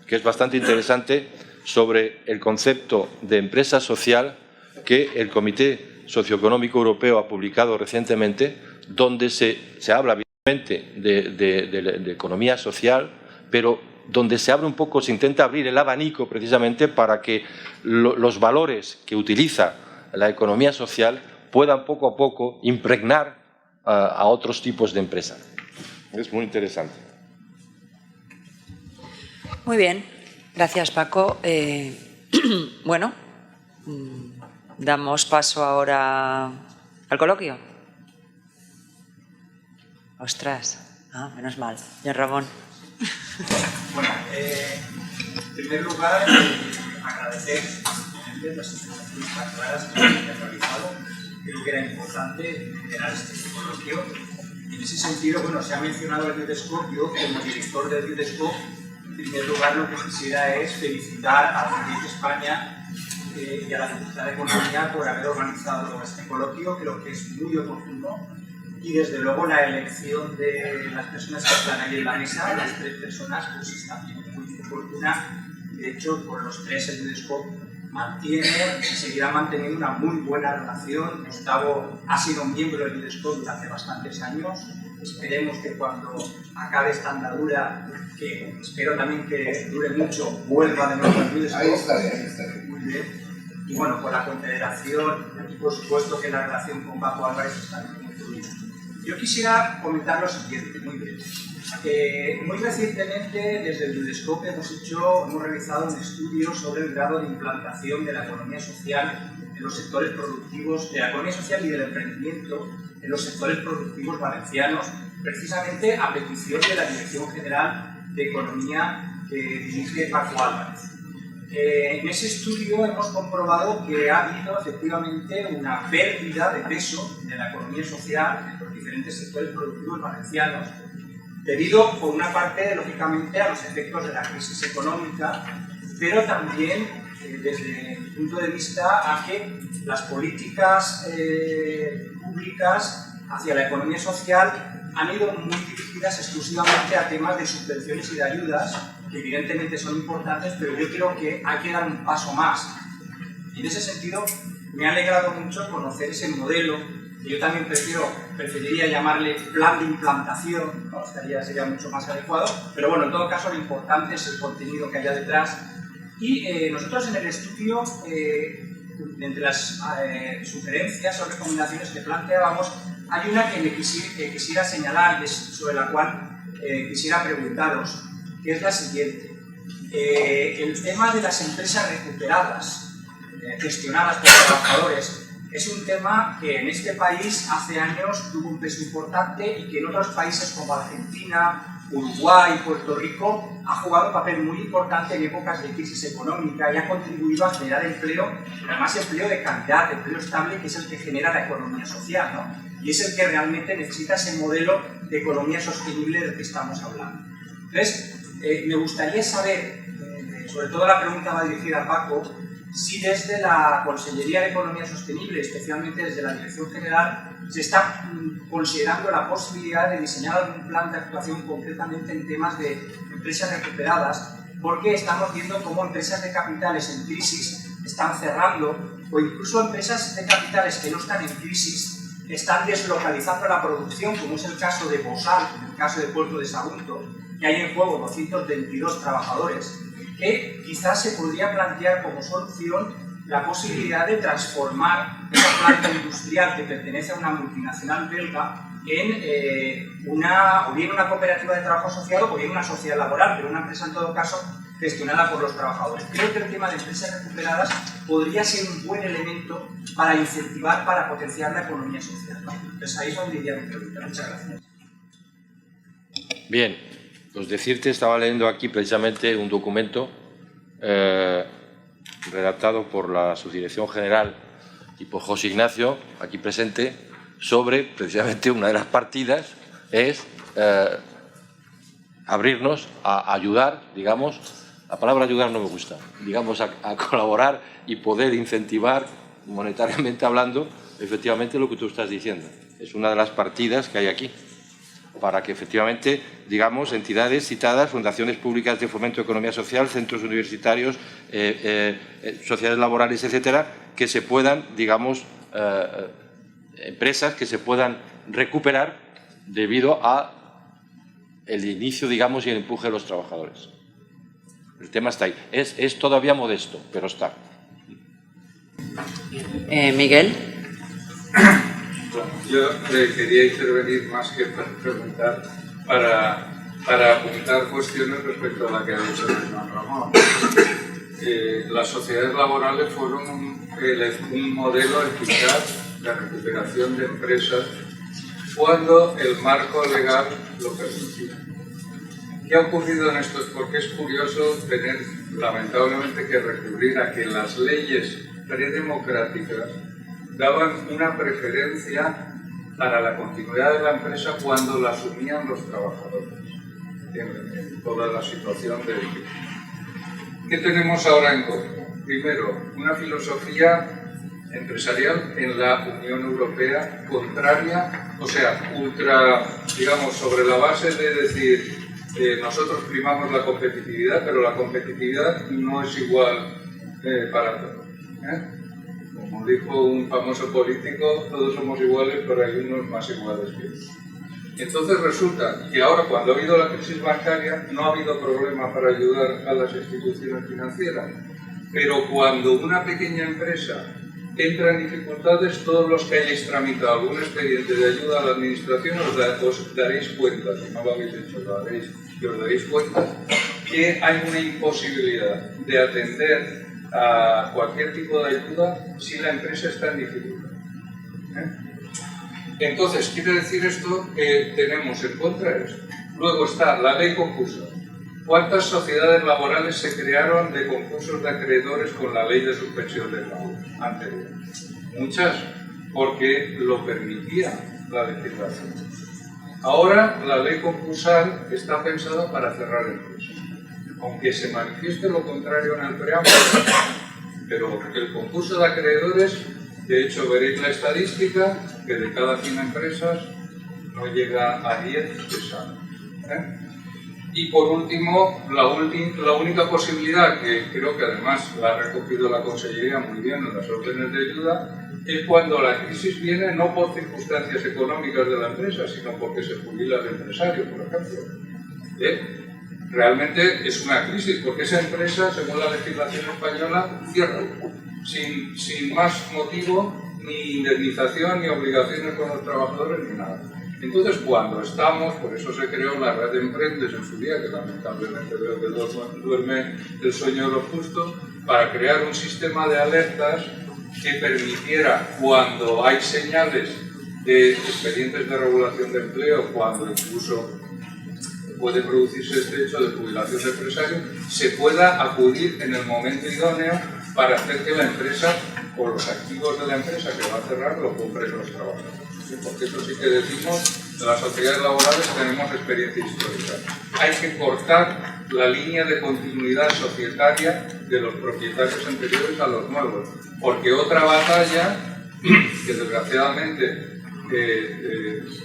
que es bastante interesante sobre el concepto de empresa social que el Comité Socioeconómico Europeo ha publicado recientemente, donde se habla evidentemente de economía social, pero donde se abre un poco, se intenta abrir el abanico precisamente para que los valores que utiliza la economía social puedan poco a poco impregnar a otros tipos de empresa. Es muy interesante. Muy bien, gracias Paco. Bueno, Damos paso ahora al coloquio. Ostras, menos mal. Don Ramón. Bueno, en primer lugar, agradecer las explicaciones tan claras que han realizado. Creo que era importante generar este coloquio. En ese sentido, bueno, se ha mencionado el Udescope. Yo, como director del Udescope, en primer lugar lo que quisiera es felicitar a CIDIC España y a la Facultad de Economía por haber organizado este coloquio. Creo que es muy oportuno. Y desde luego la elección de las personas que están ahí en la mesa, las 3 personas, pues está muy oportuna. De hecho, por los 3 el Udescope mantiene y seguirá manteniendo una muy buena relación. Gustavo ha sido miembro del Udescope durante bastantes años. Esperemos que cuando acabe esta andadura, que espero también que dure mucho, vuelva de nuevo al Udescope. Ahí estaré. Muy bien. Y bueno, con la Confederación, y por supuesto que la relación con Paco Álvarez está muy fluida. Yo quisiera comentar lo siguiente, muy bien. Muy recientemente, desde el Udescope, hemos realizado un estudio sobre el grado de implantación de la economía social en los sectores productivos, de la economía social y del emprendimiento en los sectores productivos valencianos, precisamente a petición de la Dirección General de Economía que dirige Paco Álvarez. En ese estudio hemos comprobado que ha habido efectivamente una pérdida de peso de la economía social en los diferentes sectores productivos valencianos, debido por una parte, lógicamente, a los efectos de la crisis económica, pero también desde mi punto de vista a que las políticas públicas hacia la economía social han ido muy dirigidas exclusivamente a temas de subvenciones y de ayudas, que evidentemente son importantes, pero yo creo que hay que dar un paso más. Y en ese sentido, me ha alegrado mucho conocer ese modelo, que yo también preferiría llamarle plan de implantación, ¿no? Sería mucho más adecuado, pero bueno, en todo caso lo importante es el contenido que haya detrás. Y nosotros en el estudio, entre las sugerencias o recomendaciones que planteábamos, hay una que quisiera señalar y sobre la cual quisiera preguntaros, que es la siguiente. El tema de las empresas recuperadas, gestionadas por los trabajadores, es un tema que en este país hace años tuvo un peso importante y que en otros países como Argentina, Uruguay, Puerto Rico ha jugado un papel muy importante en épocas de crisis económica y ha contribuido a generar empleo, además empleo de calidad, empleo estable, que es el que genera la economía social, ¿no? Y es el que realmente necesita ese modelo de economía sostenible del que estamos hablando. Entonces, me gustaría saber, sobre todo la pregunta va dirigida a Paco, si desde la Consellería de Economía Sostenible, especialmente desde la Dirección General, se está considerando la posibilidad de diseñar algún plan de actuación concretamente en temas de empresas recuperadas, porque estamos viendo cómo empresas de capitales en crisis están cerrando, o incluso empresas de capitales que no están en crisis están deslocalizando la producción, como es el caso de Bosal, en el caso de Puerto de Sagunto, que hay en juego 222 trabajadores, que quizás se podría plantear como solución la posibilidad de transformar esa planta industrial que pertenece a una multinacional belga en una cooperativa de trabajo asociado o bien una sociedad laboral, pero una empresa en todo caso gestionada por los trabajadores. Creo que el tema de empresas recuperadas podría ser un buen elemento para incentivar, para potenciar la economía social, ¿no? Entonces ahí es donde iría mi pregunta. Muchas gracias. Bien, pues decirte, estaba leyendo aquí precisamente un documento redactado por la Subdirección General y por José Ignacio, aquí presente, sobre precisamente una de las partidas es abrirnos a ayudar, digamos, la palabra ayudar no me gusta, digamos a colaborar y poder incentivar, monetariamente hablando, efectivamente lo que tú estás diciendo. Es una de las partidas que hay aquí, para que efectivamente, digamos, entidades citadas, fundaciones públicas de fomento de economía social, centros universitarios, sociedades laborales, etcétera, que se puedan, digamos, empresas que se puedan recuperar debido a el inicio, digamos, y el empuje de los trabajadores. El tema está ahí. Es todavía modesto, pero está. Miguel. Yo quería intervenir más que para preguntar, para apuntar cuestiones respecto a la que ha dicho Juan Ramón. las sociedades laborales fueron un modelo eficaz de recuperación de empresas cuando el marco legal lo permitía. ¿Qué ha ocurrido en esto? Porque es curioso tener, lamentablemente, que recurrir a que las leyes predemocráticas daban una preferencia para la continuidad de la empresa cuando la asumían los trabajadores en toda la situación de crisis. ¿Qué tenemos ahora en contra? Primero, una filosofía empresarial en la Unión Europea contraria, o sea, digamos, sobre la base de decir nosotros primamos la competitividad, pero la competitividad no es igual para todos. Como dijo un famoso político, todos somos iguales, pero hay unos más iguales que otros. Entonces resulta que ahora, cuando ha habido la crisis bancaria, no ha habido problema para ayudar a las instituciones financieras, pero cuando una pequeña empresa entra en dificultades, todos los que hayáis tramitado algún expediente de ayuda a la administración os daréis cuenta, si no lo habéis hecho, os daréis cuenta que hay una imposibilidad de atender a cualquier tipo de ayuda si la empresa está en dificultad. Entonces, quiere decir esto que tenemos en contra esto. Luego está la ley concursal. ¿Cuántas sociedades laborales se crearon de concursos de acreedores con la ley de suspensión del pago anterior? Muchas, porque lo permitía la legislación. Ahora la ley concursal está pensada para cerrar empresas. Aunque se manifieste lo contrario en el preámbulo, pero el concurso de acreedores, de hecho veréis la estadística, que de cada 100 empresas no llega a 10 que salen. Y por último, la única posibilidad, que creo que además la ha recogido la Consellería muy bien en las órdenes de ayuda, es cuando la crisis viene no por circunstancias económicas de la empresa, sino porque se jubila el empresario, por ejemplo. Realmente es una crisis, porque esa empresa, según la legislación española, cierra, sin más motivo, ni indemnización, ni obligaciones con los trabajadores, ni nada. Entonces, cuando estamos, por eso se creó la red de Emprendes en su día, que lamentablemente veo que duerme el sueño de los justos, para crear un sistema de alertas que permitiera, cuando hay señales de expedientes de regulación de empleo, cuando incluso puede producirse este hecho de jubilación de empresario, se pueda acudir en el momento idóneo para hacer que la empresa, o los activos de la empresa que va a cerrar, lo compren los trabajadores. Porque eso sí que decimos, en las sociedades laborales tenemos experiencia histórica. Hay que cortar la línea de continuidad societaria de los propietarios anteriores a los nuevos, porque otra batalla, que desgraciadamente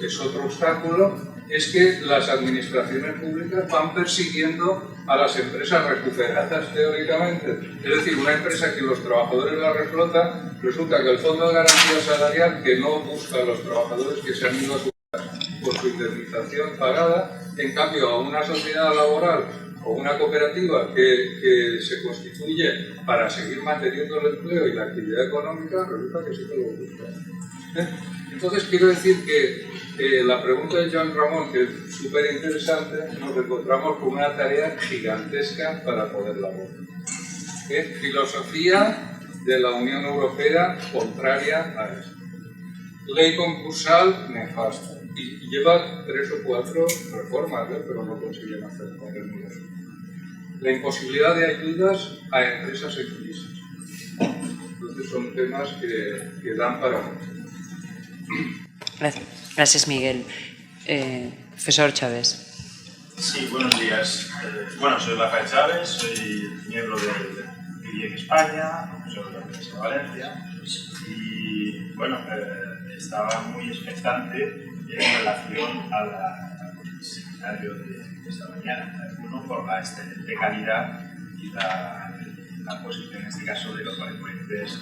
es otro obstáculo, es que las administraciones públicas van persiguiendo a las empresas recuperadas teóricamente. Es decir, una empresa que los trabajadores la reflotan, resulta que el Fondo de Garantía Salarial, que no busca a los trabajadores que se han ido a su casa por su indemnización pagada, en cambio a una sociedad laboral o una cooperativa que se constituye para seguir manteniendo el empleo y la actividad económica, resulta que sí que lo busca. Entonces quiero decir que la pregunta de Joan Ramón, que es súper interesante, nos encontramos con una tarea gigantesca para poderla abordar. Filosofía de la Unión Europea contraria a esto. Ley concursal nefasta. Y lleva 3 o 4 reformas, pero no consiguen hacer con el mismo. La imposibilidad de ayudas a empresas en crisis. Entonces son temas que dan para mucho. Gracias, Miguel. Profesor Chávez. Sí, buenos días. Soy Rafael Chávez, soy miembro del IEC España, profesor de la Universidad de Valencia, y estaba muy expectante en relación al seminario de esta mañana. Uno, por la excelente calidad y la posición, en este caso, de los frecuentes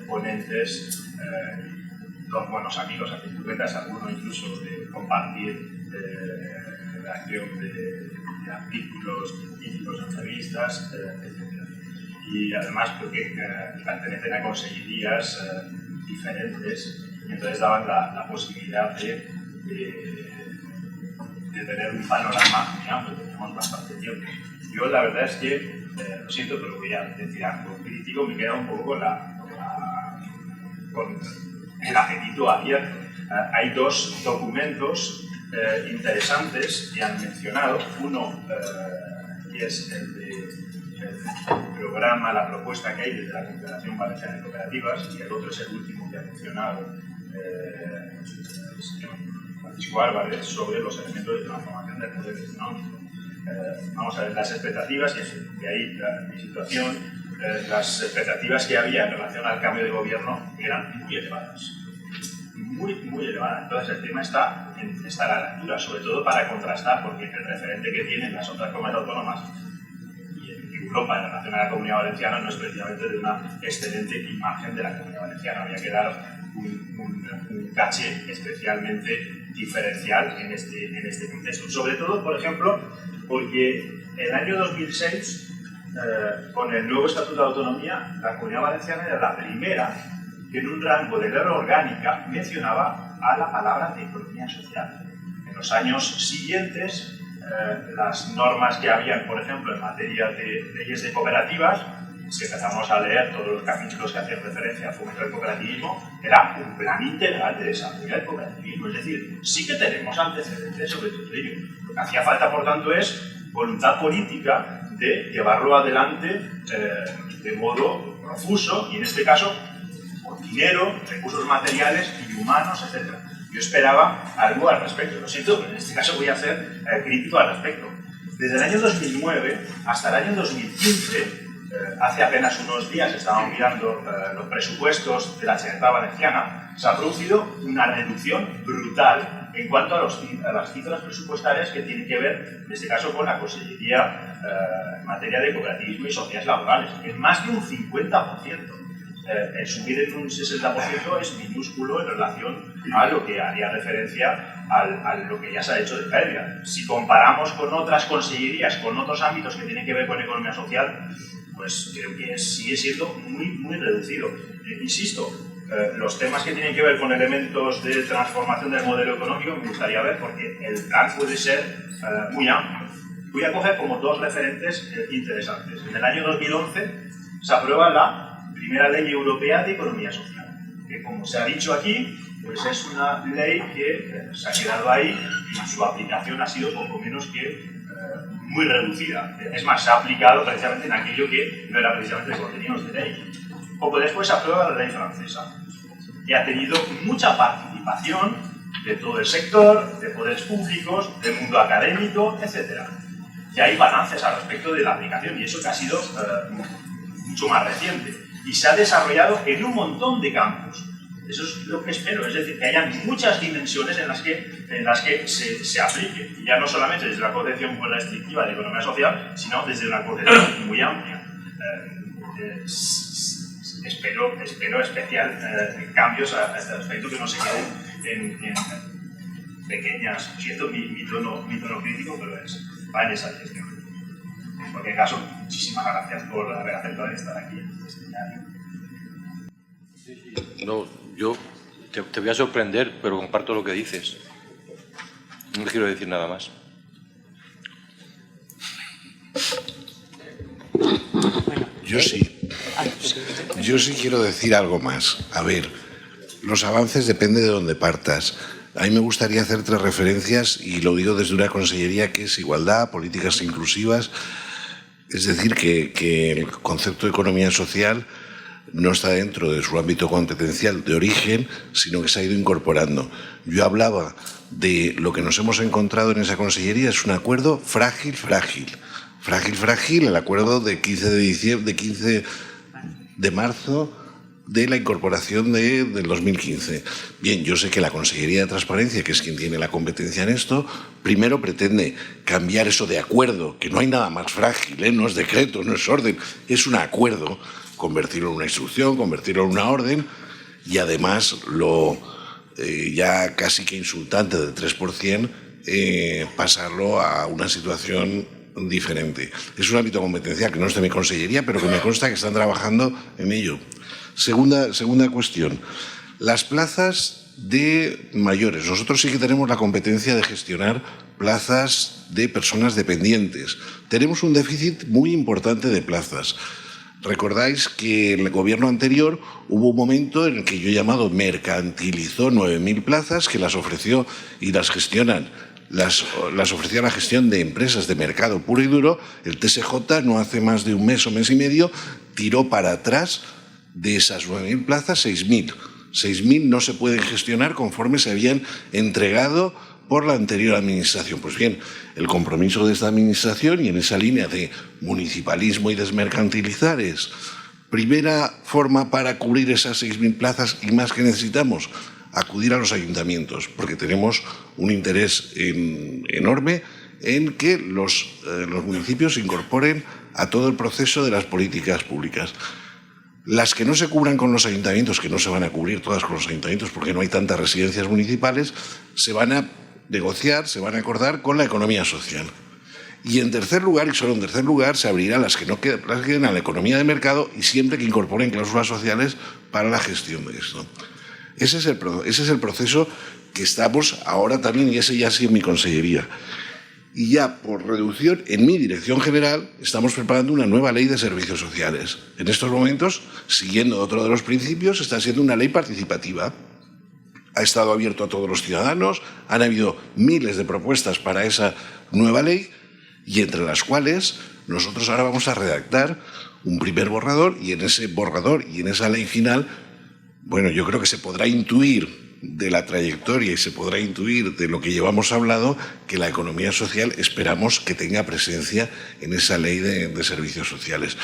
ponentes, los buenos amigos, a quien tú vendas alguno incluso de compartir redacción de artículos científicos, entrevistas, etc. Y además porque pertenecen a consejerías diferentes, y entonces daban la posibilidad de tener un panorama, digamos, que teníamos bastante tiempo, Yo la verdad es que, lo siento, pero voy a decir algo crítico, me queda un poco con el apetito abierto. Hay dos documentos interesantes que han mencionado. Uno que es el programa, la propuesta que hay desde la Confederación Valenciana de Cooperativas, y el otro es el último que ha mencionado el señor Francisco Álvarez sobre los elementos de transformación del modelo económico. Vamos a ver las expectativas, y de ahí mi situación, las expectativas que había en relación al cambio de gobierno eran muy elevadas. Muy elevada. Entonces el tema está a la altura, sobre todo para contrastar, porque el referente que tienen las otras comunidades autónomas y en Europa en relación a la Comunidad Valenciana no es precisamente de una excelente imagen de la Comunidad Valenciana. Había que dar un caché especialmente diferencial en este contexto. Sobre todo, por ejemplo, porque el año 2006, con el nuevo Estatuto de Autonomía, la Comunidad Valenciana era la primera que en un rango de ley orgánica mencionaba a la palabra de economía social. En los años siguientes, las normas que habían, por ejemplo, en materia de leyes de cooperativas, si empezamos a leer todos los capítulos que hacían referencia al fomento del cooperativismo, era un plan integral de desarrollo del cooperativismo. Es decir, sí que tenemos antecedentes sobre todo ello. Lo que hacía falta, por tanto, es voluntad política de llevarlo adelante de modo profuso, y en este caso con dinero, recursos materiales y humanos, etc. Yo esperaba algo al respecto. Lo siento, pero en este caso voy a ser crítico al respecto. Desde el año 2009 hasta el año 2015, hace apenas unos días estábamos mirando los presupuestos de la Generalitat Valenciana, se ha producido una reducción brutal en cuanto a las cifras presupuestarias que tienen que ver, en este caso, con la Consellería en materia de cooperativismo y sociedades laborales, en más de un 50%. El subir en un 60% es minúsculo en relación a lo que haría referencia a lo que ya se ha hecho de pérdida. Si comparamos con otras consellerías, con otros ámbitos que tienen que ver con economía social, pues creo que sigue siendo muy reducido. Insisto, los temas que tienen que ver con elementos de transformación del modelo económico me gustaría ver, porque el plan puede ser muy amplio. Voy a coger como dos referentes interesantes. En el año 2011 se aprueba la primera ley europea de economía social, que, como se ha dicho aquí, pues es una ley que se ha quedado ahí y su aplicación ha sido poco menos que muy reducida. Es más, se ha aplicado precisamente en aquello que no era precisamente contenidos de ley. Poco después se aprueba la ley francesa, que ha tenido mucha participación de todo el sector, de poderes públicos, del mundo académico, etc. Y hay balances al respecto de la aplicación, y eso que ha sido mucho más reciente. Y se ha desarrollado en un montón de campos. Eso es lo que espero, es decir, que hayan muchas dimensiones en las que se aplique, y ya no solamente desde la concepción muy restrictiva de economía social, sino desde una concepción muy amplia. Espero especial cambios a este respecto, que no se queden en pequeñas. Siento mi tono crítico, pero va en esa dirección. En cualquier caso, muchísimas gracias por haber aceptado estar aquí en este seminario. No, yo te voy a sorprender, pero comparto lo que dices. No quiero decir nada más. Yo sí quiero decir algo más. A ver, los avances dependen de dónde partas. A mí me gustaría hacer tres referencias, y lo digo desde una consellería que es igualdad, políticas inclusivas. Es decir, que el concepto de economía social no está dentro de su ámbito competencial de origen, sino que se ha ido incorporando. Yo hablaba de lo que nos hemos encontrado en esa consellería, es un acuerdo frágil, el acuerdo de 15 de marzo de la incorporación del 2015. Bien, yo sé que la Consellería de Transparencia, que es quien tiene la competencia en esto, primero pretende cambiar eso de acuerdo, que no hay nada más frágil, no es decreto, no es orden, es un acuerdo, convertirlo en una instrucción, convertirlo en una orden, y además lo ya casi que insultante del 3%, pasarlo a una situación diferente. Es un ámbito competencial que no es de mi consellería, pero que me consta que están trabajando en ello. Segunda cuestión, las plazas de mayores. Nosotros sí que tenemos la competencia de gestionar plazas de personas dependientes. Tenemos un déficit muy importante de plazas. Recordáis que en el gobierno anterior hubo un momento en el que yo he llamado mercantilizó 9.000 plazas que las ofreció y las gestionan. Las ofrecía la gestión de empresas de mercado puro y duro. El TSJ no hace más de un mes o mes y medio tiró para atrás de esas 9.000 plazas 6.000. 6.000 no se pueden gestionar conforme se habían entregado por la anterior administración. Pues bien, el compromiso de esta administración y en esa línea de municipalismo y desmercantilizar es primera forma para cubrir esas 6.000 plazas y más que necesitamos, acudir a los ayuntamientos, porque tenemos un interés enorme en que los municipios se incorporen a todo el proceso de las políticas públicas. Las que no se cubran con los ayuntamientos, que no se van a cubrir todas con los ayuntamientos porque no hay tantas residencias municipales, se van a negociar, se van a acordar con la economía social. Y en tercer lugar, y solo en tercer lugar, se abrirán las que no queden a la economía de mercado y siempre que incorporen cláusulas sociales para la gestión de esto. Ese es el proceso que estamos ahora también y ese ya ha sido mi consellería. Y ya por reducción, en mi dirección general, estamos preparando una nueva ley de servicios sociales. En estos momentos, siguiendo otro de los principios, está siendo una ley participativa. Ha estado abierto a todos los ciudadanos, han habido miles de propuestas para esa nueva ley y entre las cuales nosotros ahora vamos a redactar un primer borrador y en ese borrador y en esa ley final, bueno, yo creo que se podrá intuir de la trayectoria y se podrá intuir de lo que llevamos hablado que la economía social esperamos que tenga presencia en esa ley de servicios sociales.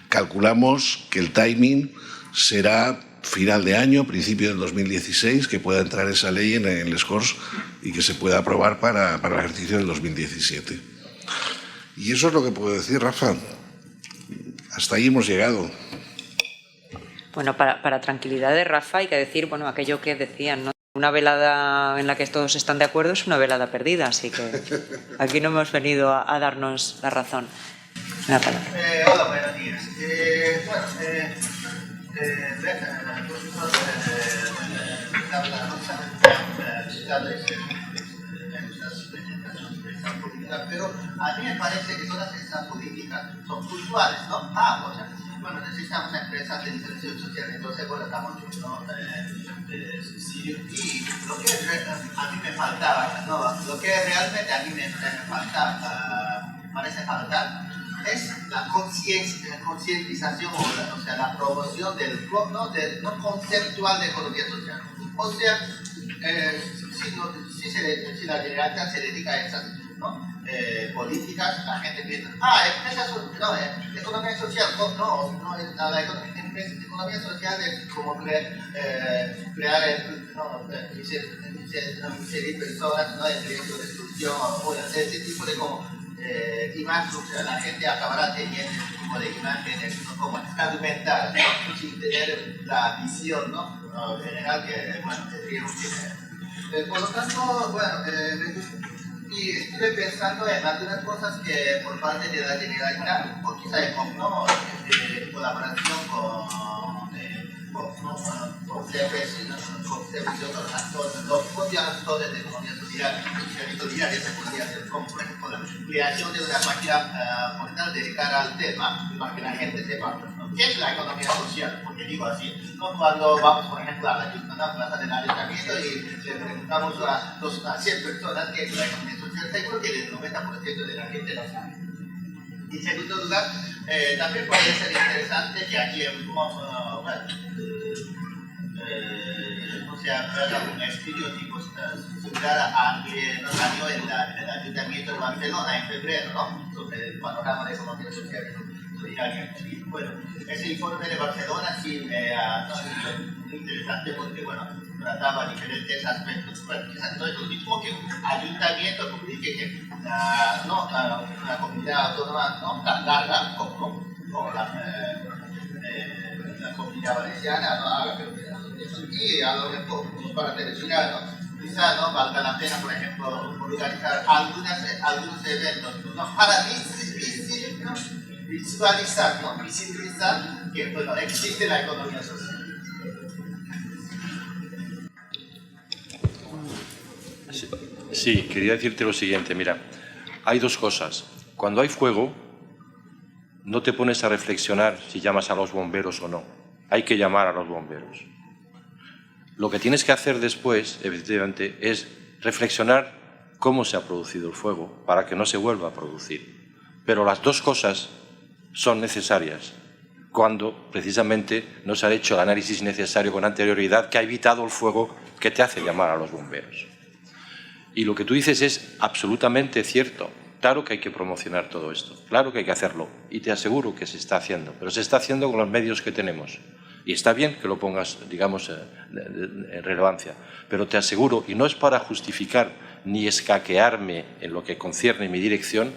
Calculamos que el timing será final de año, principio del 2016, que pueda entrar esa ley en les Corts y que se pueda aprobar para el ejercicio del 2017. Y eso es lo que puedo decir, Rafa. Hasta ahí hemos llegado. Bueno, para tranquilidad de Rafa hay que decir, bueno, aquello que decían, ¿no? Una velada en la que todos están de acuerdo es una velada perdida, así que aquí no hemos venido a darnos la razón. Una palabra. Hola, buenos días. Pero a mí me parece que todas estas políticas son puntuales, ¿no? Bueno, necesitamos empresas de inserción social, entonces, bueno, estamos ¿no? subsidio. Y lo que a mí me faltaba, ¿no? Lo que realmente a mí me parece faltar es la concientización, o sea, la promoción del no conceptual de economía social. O sea, si la Generalitat se dedica a esas políticas, la gente piensa, economía social, la economía social es como crear inserir personas en riesgo de exclusión, o ese tipo de imagen, o sea, la gente acabará teniendo ese tipo de imágenes como salud mental, ¿no? Sin tener la visión general que, bueno, tendríamos que tener. Por lo tanto, bueno, y estuve pensando en algunas cosas que por parte de la Generalitat, o quizá en colaboración con los propios actores de economía social y territorial, se podría hacer como por ejemplo la creación de una página portal dedicada al tema para que la gente sepa qué es la economía social, porque digo así, ¿no? Cuando vamos por ejemplo a la plaza del ayuntamiento y le preguntamos a 100 personas qué es la economía social, seguro que el 90% de la gente lo sabe. Y en segundo lugar, también puede ser interesante que aquí haga un estudio tipo similar a que nos salió en el Ayuntamiento de Barcelona en febrero, ¿no? Sobre el panorama de economía social solidaria. Y bueno, ese informe de Barcelona sí me ha muy interesante porque, bueno, trataba diferentes aspectos. Bueno, quizás no es lo mismo que un ayuntamiento publique que una comunidad autónoma tan larga como la comunidad valenciana, haga y a lo mejor para terminar, quizá valga la pena, por ejemplo, organizar algunos eventos para visibilizar que existe la economía social. Sí, quería decirte lo siguiente. Mira, hay dos cosas. Cuando hay fuego, no te pones a reflexionar si llamas a los bomberos o no. Hay que llamar a los bomberos. Lo que tienes que hacer después, efectivamente, es reflexionar cómo se ha producido el fuego para que no se vuelva a producir. Pero las dos cosas son necesarias cuando precisamente no se ha hecho el análisis necesario con anterioridad que ha evitado el fuego que te hace llamar a los bomberos. Y lo que tú dices es absolutamente cierto. Claro que hay que promocionar todo esto, claro que hay que hacerlo, y te aseguro que se está haciendo, pero se está haciendo con los medios que tenemos. Y está bien que lo pongas, digamos, en relevancia, pero te aseguro, y no es para justificar ni escaquearme en lo que concierne mi dirección,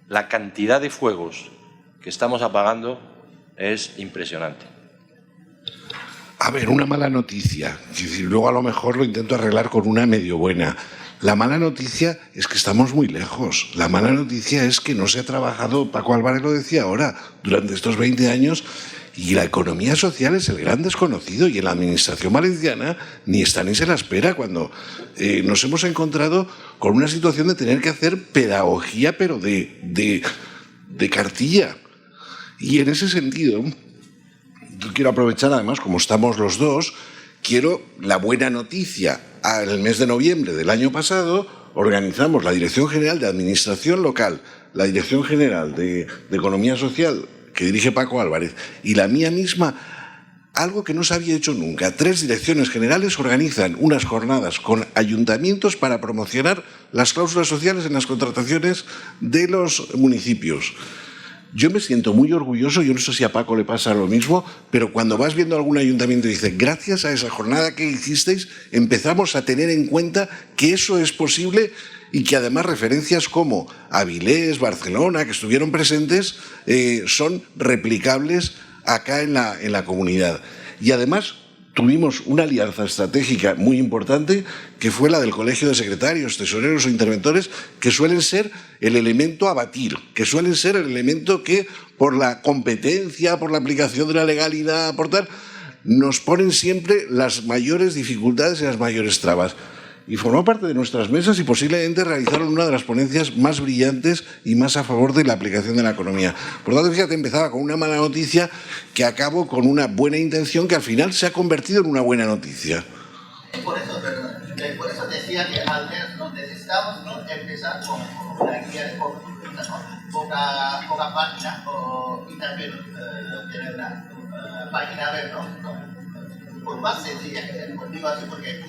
la cantidad de fuegos que estamos apagando es impresionante. A ver, una mala noticia, es decir, luego a lo mejor lo intento arreglar con una medio buena. La mala noticia es que estamos muy lejos. La mala noticia es que no se ha trabajado, Paco Álvarez lo decía ahora, durante estos 20 años, y la economía social es el gran desconocido, y en la administración valenciana ni está ni se la espera, cuando nos hemos encontrado con una situación de tener que hacer pedagogía, pero de cartilla. Y en ese sentido, yo quiero aprovechar, además, como estamos los dos, quiero la buena noticia. Al mes de noviembre del año pasado organizamos la Dirección General de Administración Local, la Dirección General de Economía Social, que dirige Paco Álvarez, y la mía misma, algo que no se había hecho nunca. 3 direcciones generales organizan unas jornadas con ayuntamientos para promocionar las cláusulas sociales en las contrataciones de los municipios. Yo me siento muy orgulloso, yo no sé si a Paco le pasa lo mismo, pero cuando vas viendo algún ayuntamiento y dices, gracias a esa jornada que hicisteis, empezamos a tener en cuenta que eso es posible y que además referencias como Avilés, Barcelona, que estuvieron presentes, son replicables acá en la comunidad. Y además tuvimos una alianza estratégica muy importante, que fue la del Colegio de Secretarios, Tesoreros o Interventores, que suelen ser el elemento a batir, que suelen ser el elemento que, por la competencia, por la aplicación de la legalidad, por tal, nos ponen siempre las mayores dificultades y las mayores trabas. Y formó parte de nuestras mesas y posiblemente realizaron una de las ponencias más brillantes y más a favor de la aplicación de la economía. Por lo tanto, fíjate, empezaba con una mala noticia que acabó con una buena intención que al final se ha convertido en una buena noticia. Por eso decía que al menos necesitamos, ¿no?, empezar con una guía de poca página y también tener una página web, ¿no? Por más sencilla que sea, digo así porque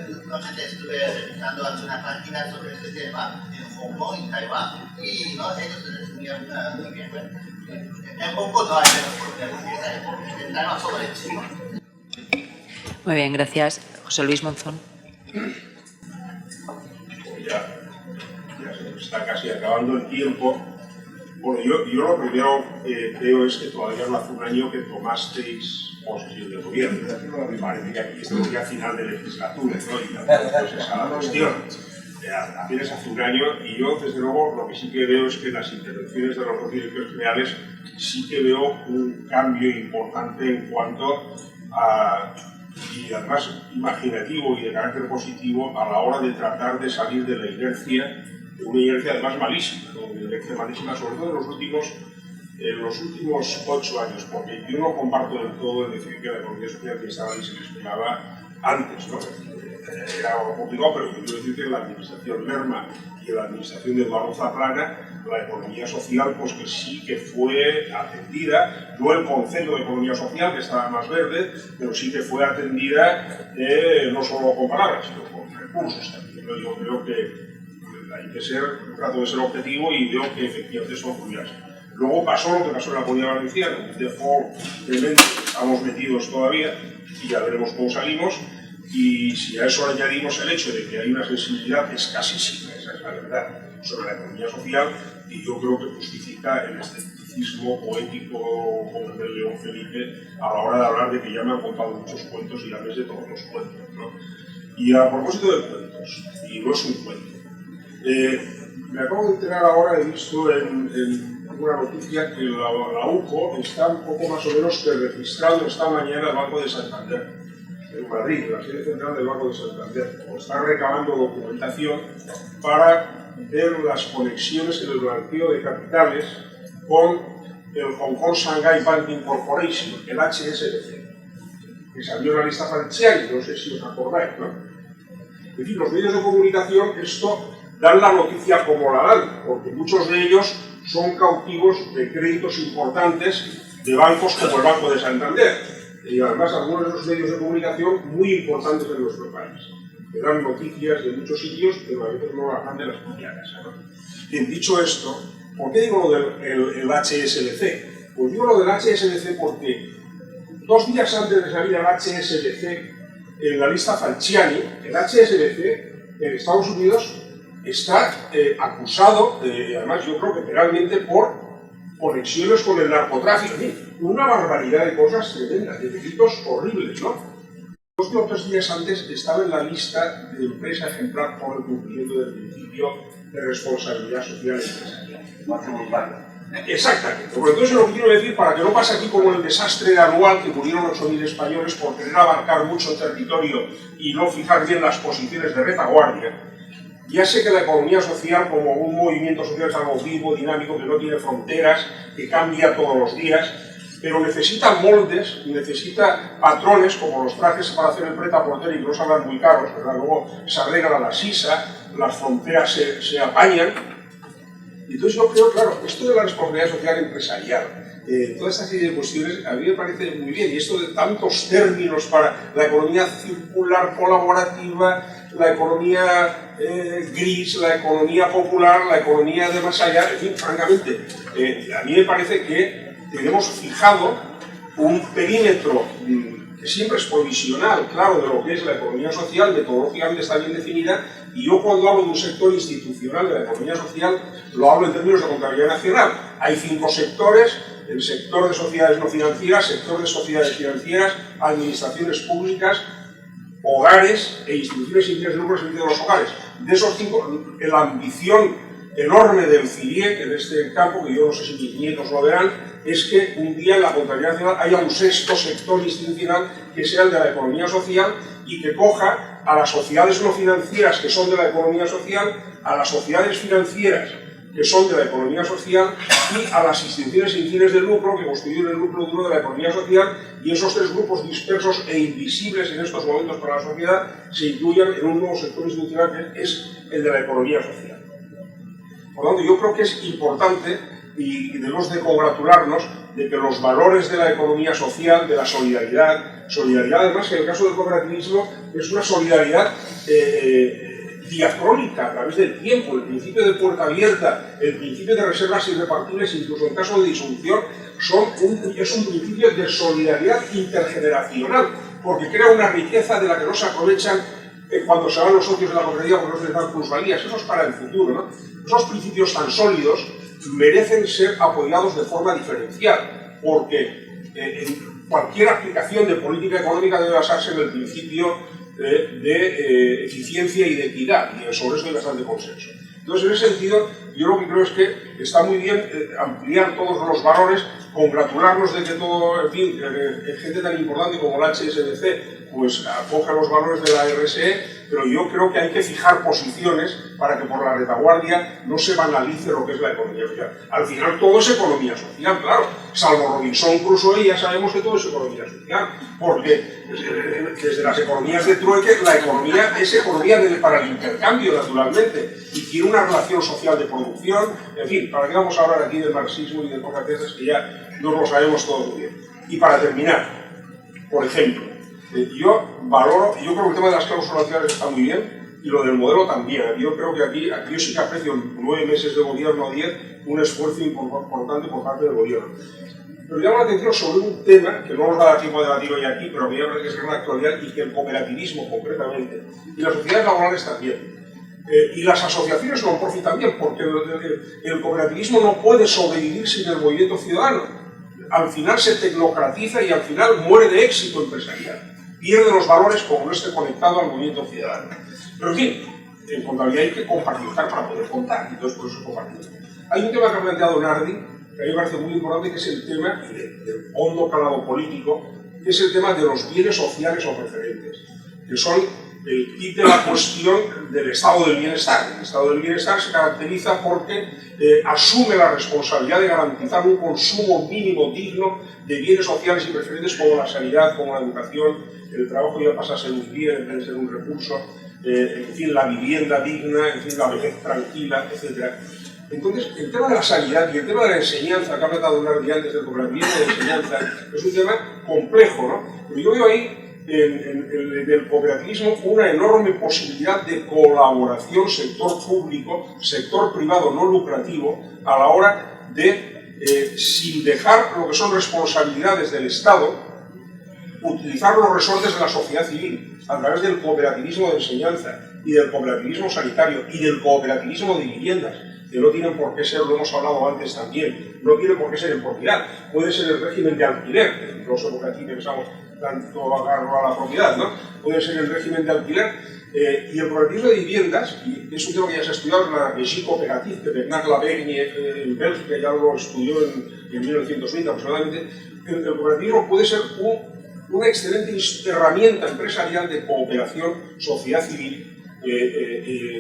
últimamente estuve revisando algunas páginas sobre este tema en Hong Kong, en Taiwán, y ¿no?, ellos se resumían muy bien. En Hong Kong no hay menos problemas, en Taiwán solo es chino. Muy bien, gracias. José Luis Monzón. Ya se nos está casi acabando el tiempo. Bueno, yo lo primero veo es que todavía no hace un año que tomasteis posesión del gobierno. Me parece que aquí estamos ya a final de legislatura, ¿no? Y tampoco es esa la cuestión. Apenas hace un año, y yo, desde luego, lo que sí que veo es que en las intervenciones de los dos directores generales sí que veo un cambio importante en cuanto a, y además imaginativo y de carácter positivo, a la hora de tratar de salir de la inercia, de una inercia además malísima, ¿no? Una inercia malísima, sobre todo en los últimos 8 años, porque yo no comparto del todo en decir que la economía social que estaba ahí se le esperaba antes, ¿no? Era algo complicado, pero yo quiero decir que en la administración Lerma y en la administración de Eduardo Zaplana, la economía social, pues que sí que fue atendida, no el concepto de economía social, que estaba más verde, pero sí que fue atendida no solo con palabras, sino con recursos también, ¿no? Yo creo que hay que trato de ser objetivo y veo que efectivamente eso ocurrió así. Luego pasó lo que pasó en la Comunidad Valenciana, un default tremendo, estamos metidos todavía y ya veremos cómo salimos. Y si a eso añadimos el hecho de que hay una sensibilidad escasísima, esa es la verdad, sobre la economía social, y yo creo que justifica el escepticismo poético como el de León Felipe a la hora de hablar de que ya me han contado muchos cuentos y ya ves de todos los cuentos, ¿no? Y a propósito de cuentos, y no es un cuento, me acabo de enterar ahora, he visto en una noticia que la UCO está un poco más o menos que registrando esta mañana el Banco de Santander. en Madrid, en la sede central del Banco de Santander, está recabando documentación para ver las conexiones en el blanqueo de capitales con el Hong Kong Shanghai Banking Corporation, el HSBC, que salió en la lista Falciani, no sé si os acordáis, ¿no? Es decir, los medios de comunicación esto dan la noticia como la dan, porque muchos de ellos son cautivos de créditos importantes de bancos como el Banco de Santander, y además algunos de esos medios de comunicación muy importantes en nuestro país, que dan noticias de muchos sitios, pero a veces no las dan de las propias casas, ¿no? Bien, dicho esto, ¿por qué digo lo del HSBC? Pues digo lo del HSBC porque 2 días antes de salir al HSBC en la lista Falciani, el HSBC en Estados Unidos está acusado, además yo creo que penalmente, por conexiones con el narcotráfico, una barbaridad de cosas tremendas, de delitos horribles, ¿no? 2 o 3 días antes estaba en la lista de empresa ejemplar por el cumplimiento del principio de responsabilidad social empresarial. Exactamente. Por entonces lo que quiero decir, para que no pase aquí como el desastre anual que murieron 8.000 españoles por querer abarcar mucho territorio y no fijar bien las posiciones de retaguardia, ya sé que la economía social, como un movimiento social, es algo vivo, dinámico, que no tiene fronteras, que cambia todos los días, pero necesita moldes, necesita patrones, como los trajes para hacer el prêt-à-porter y que no salgan muy caros, ¿verdad? Luego se arregla la sisa, las fronteras se apañan. Y entonces yo creo, claro, esto de la responsabilidad social empresarial, toda esta serie de cuestiones a mí me parece muy bien, y esto de tantos términos para la economía circular, colaborativa, la economía gris, la economía popular, la economía de más allá, en fin, francamente, a mí me parece que tenemos fijado un perímetro que siempre es provisional, claro, de lo que es la economía social, metodológicamente está bien definida, y yo cuando hablo de un sector institucional de la economía social, lo hablo en términos de contabilidad nacional. Hay 5 sectores: el sector de sociedades no financieras, sector de sociedades financieras, administraciones públicas, hogares e instituciones sin fines de lucro al servicio de los hogares. De esos 5, la ambición enorme del CIRIEC en este campo, que yo no sé si mis nietos lo verán, es que un día en la contabilidad nacional haya un 6º sector institucional que sea el de la economía social y que coja a las sociedades no financieras que son de la economía social, a las sociedades financieras que son de la economía social y a las instituciones sin fines de lucro que constituyen el núcleo duro de la economía social, y esos 3 grupos dispersos e invisibles en estos momentos para la sociedad se incluyan en un nuevo sector institucional que es el de la economía social. Por lo tanto, yo creo que es importante y debemos de congratularnos de que los valores de la economía social, de la solidaridad además que en el caso del cooperativismo es una solidaridad diacrónica a través del tiempo, el principio de puerta abierta, el principio de reservas irrepartibles, incluso en caso de disolución, es un principio de solidaridad intergeneracional, porque crea una riqueza de la que no se aprovechan cuando se van los socios de la cooperativa porque no se les dan plusvalías. Eso es para el futuro, ¿no? Esos principios tan sólidos merecen ser apoyados de forma diferencial, porque cualquier aplicación de política económica debe basarse en el principio de eficiencia y de equidad, y sobre eso hay bastante consenso. Entonces, en ese sentido, yo lo que creo es que está muy bien ampliar todos los valores, congratularnos de que todo, en fin, gente tan importante como la HSBC, pues acoja los valores de la RSE, pero yo creo que hay que fijar posiciones para que por la retaguardia no se banalice lo que es la economía social. Al final todo es economía social, claro, salvo Robinson Crusoe ya sabemos que todo es economía social, porque desde las economías de trueque la economía es economía para el intercambio, naturalmente, y tiene una relación social de producción, en fin, ¿para qué vamos a hablar aquí del marxismo y de cosas de esas que ya no lo sabemos todo muy bien? Y para terminar, por ejemplo, yo creo que el tema de las cláusulas sociales está muy bien, y lo del modelo también. Yo creo que aquí yo sí que aprecio en 9 meses de gobierno, 10, un esfuerzo importante por parte del gobierno. Pero llamo la atención sobre un tema que no nos va a dar tiempo de debatir hoy aquí, pero que yo creo que es una actualidad, y que el cooperativismo concretamente, y las sociedades laborales también, y las asociaciones non-profit también, porque el cooperativismo no puede sobrevivir sin el movimiento ciudadano. Al final se tecnocratiza y al final muere de éxito empresarial. Pierde los valores como no esté conectado al movimiento ciudadano. Pero en fin, en contabilidad hay que compartimentar para poder contar, y entonces por eso compartimos. Hay un tema que ha planteado Nardi, que a mí me parece muy importante, que es el tema del hondo calado político que es el tema de los bienes sociales o preferentes, que son el kit de la cuestión del estado del bienestar. El estado del bienestar se caracteriza porque asume la responsabilidad de garantizar un consumo mínimo digno de bienes sociales y preferentes como la sanidad, como la educación, el trabajo ya pasa a ser un bien en vez de ser un recurso, en fin, la vivienda digna, en fin, la vejez tranquila, etc. Entonces, el tema de la sanidad y el tema de la enseñanza, que ha tratado de hablar antes del cooperativismo de enseñanza, es un tema complejo, ¿no? Pero yo veo ahí en el cooperativismo una enorme posibilidad de colaboración sector público, sector privado no lucrativo, a la hora de, sin dejar lo que son responsabilidades del Estado, utilizar los resortes de la sociedad civil a través del cooperativismo de enseñanza y del cooperativismo sanitario y del cooperativismo de viviendas, que no tienen por qué ser, lo hemos hablado antes también, no tiene por qué ser en propiedad, puede ser el régimen de alquiler, no sé por qué aquí pensamos tanto agarro a la propiedad, ¿no? Puede ser el régimen de alquiler, y el cooperativismo de viviendas, y es un tema que ya se ha estudiado en la Régie Coopérative de Bernard Lavergne en Bélgica, ya lo estudió en 1920 aproximadamente. El cooperativismo puede ser una excelente herramienta empresarial de cooperación, sociedad civil,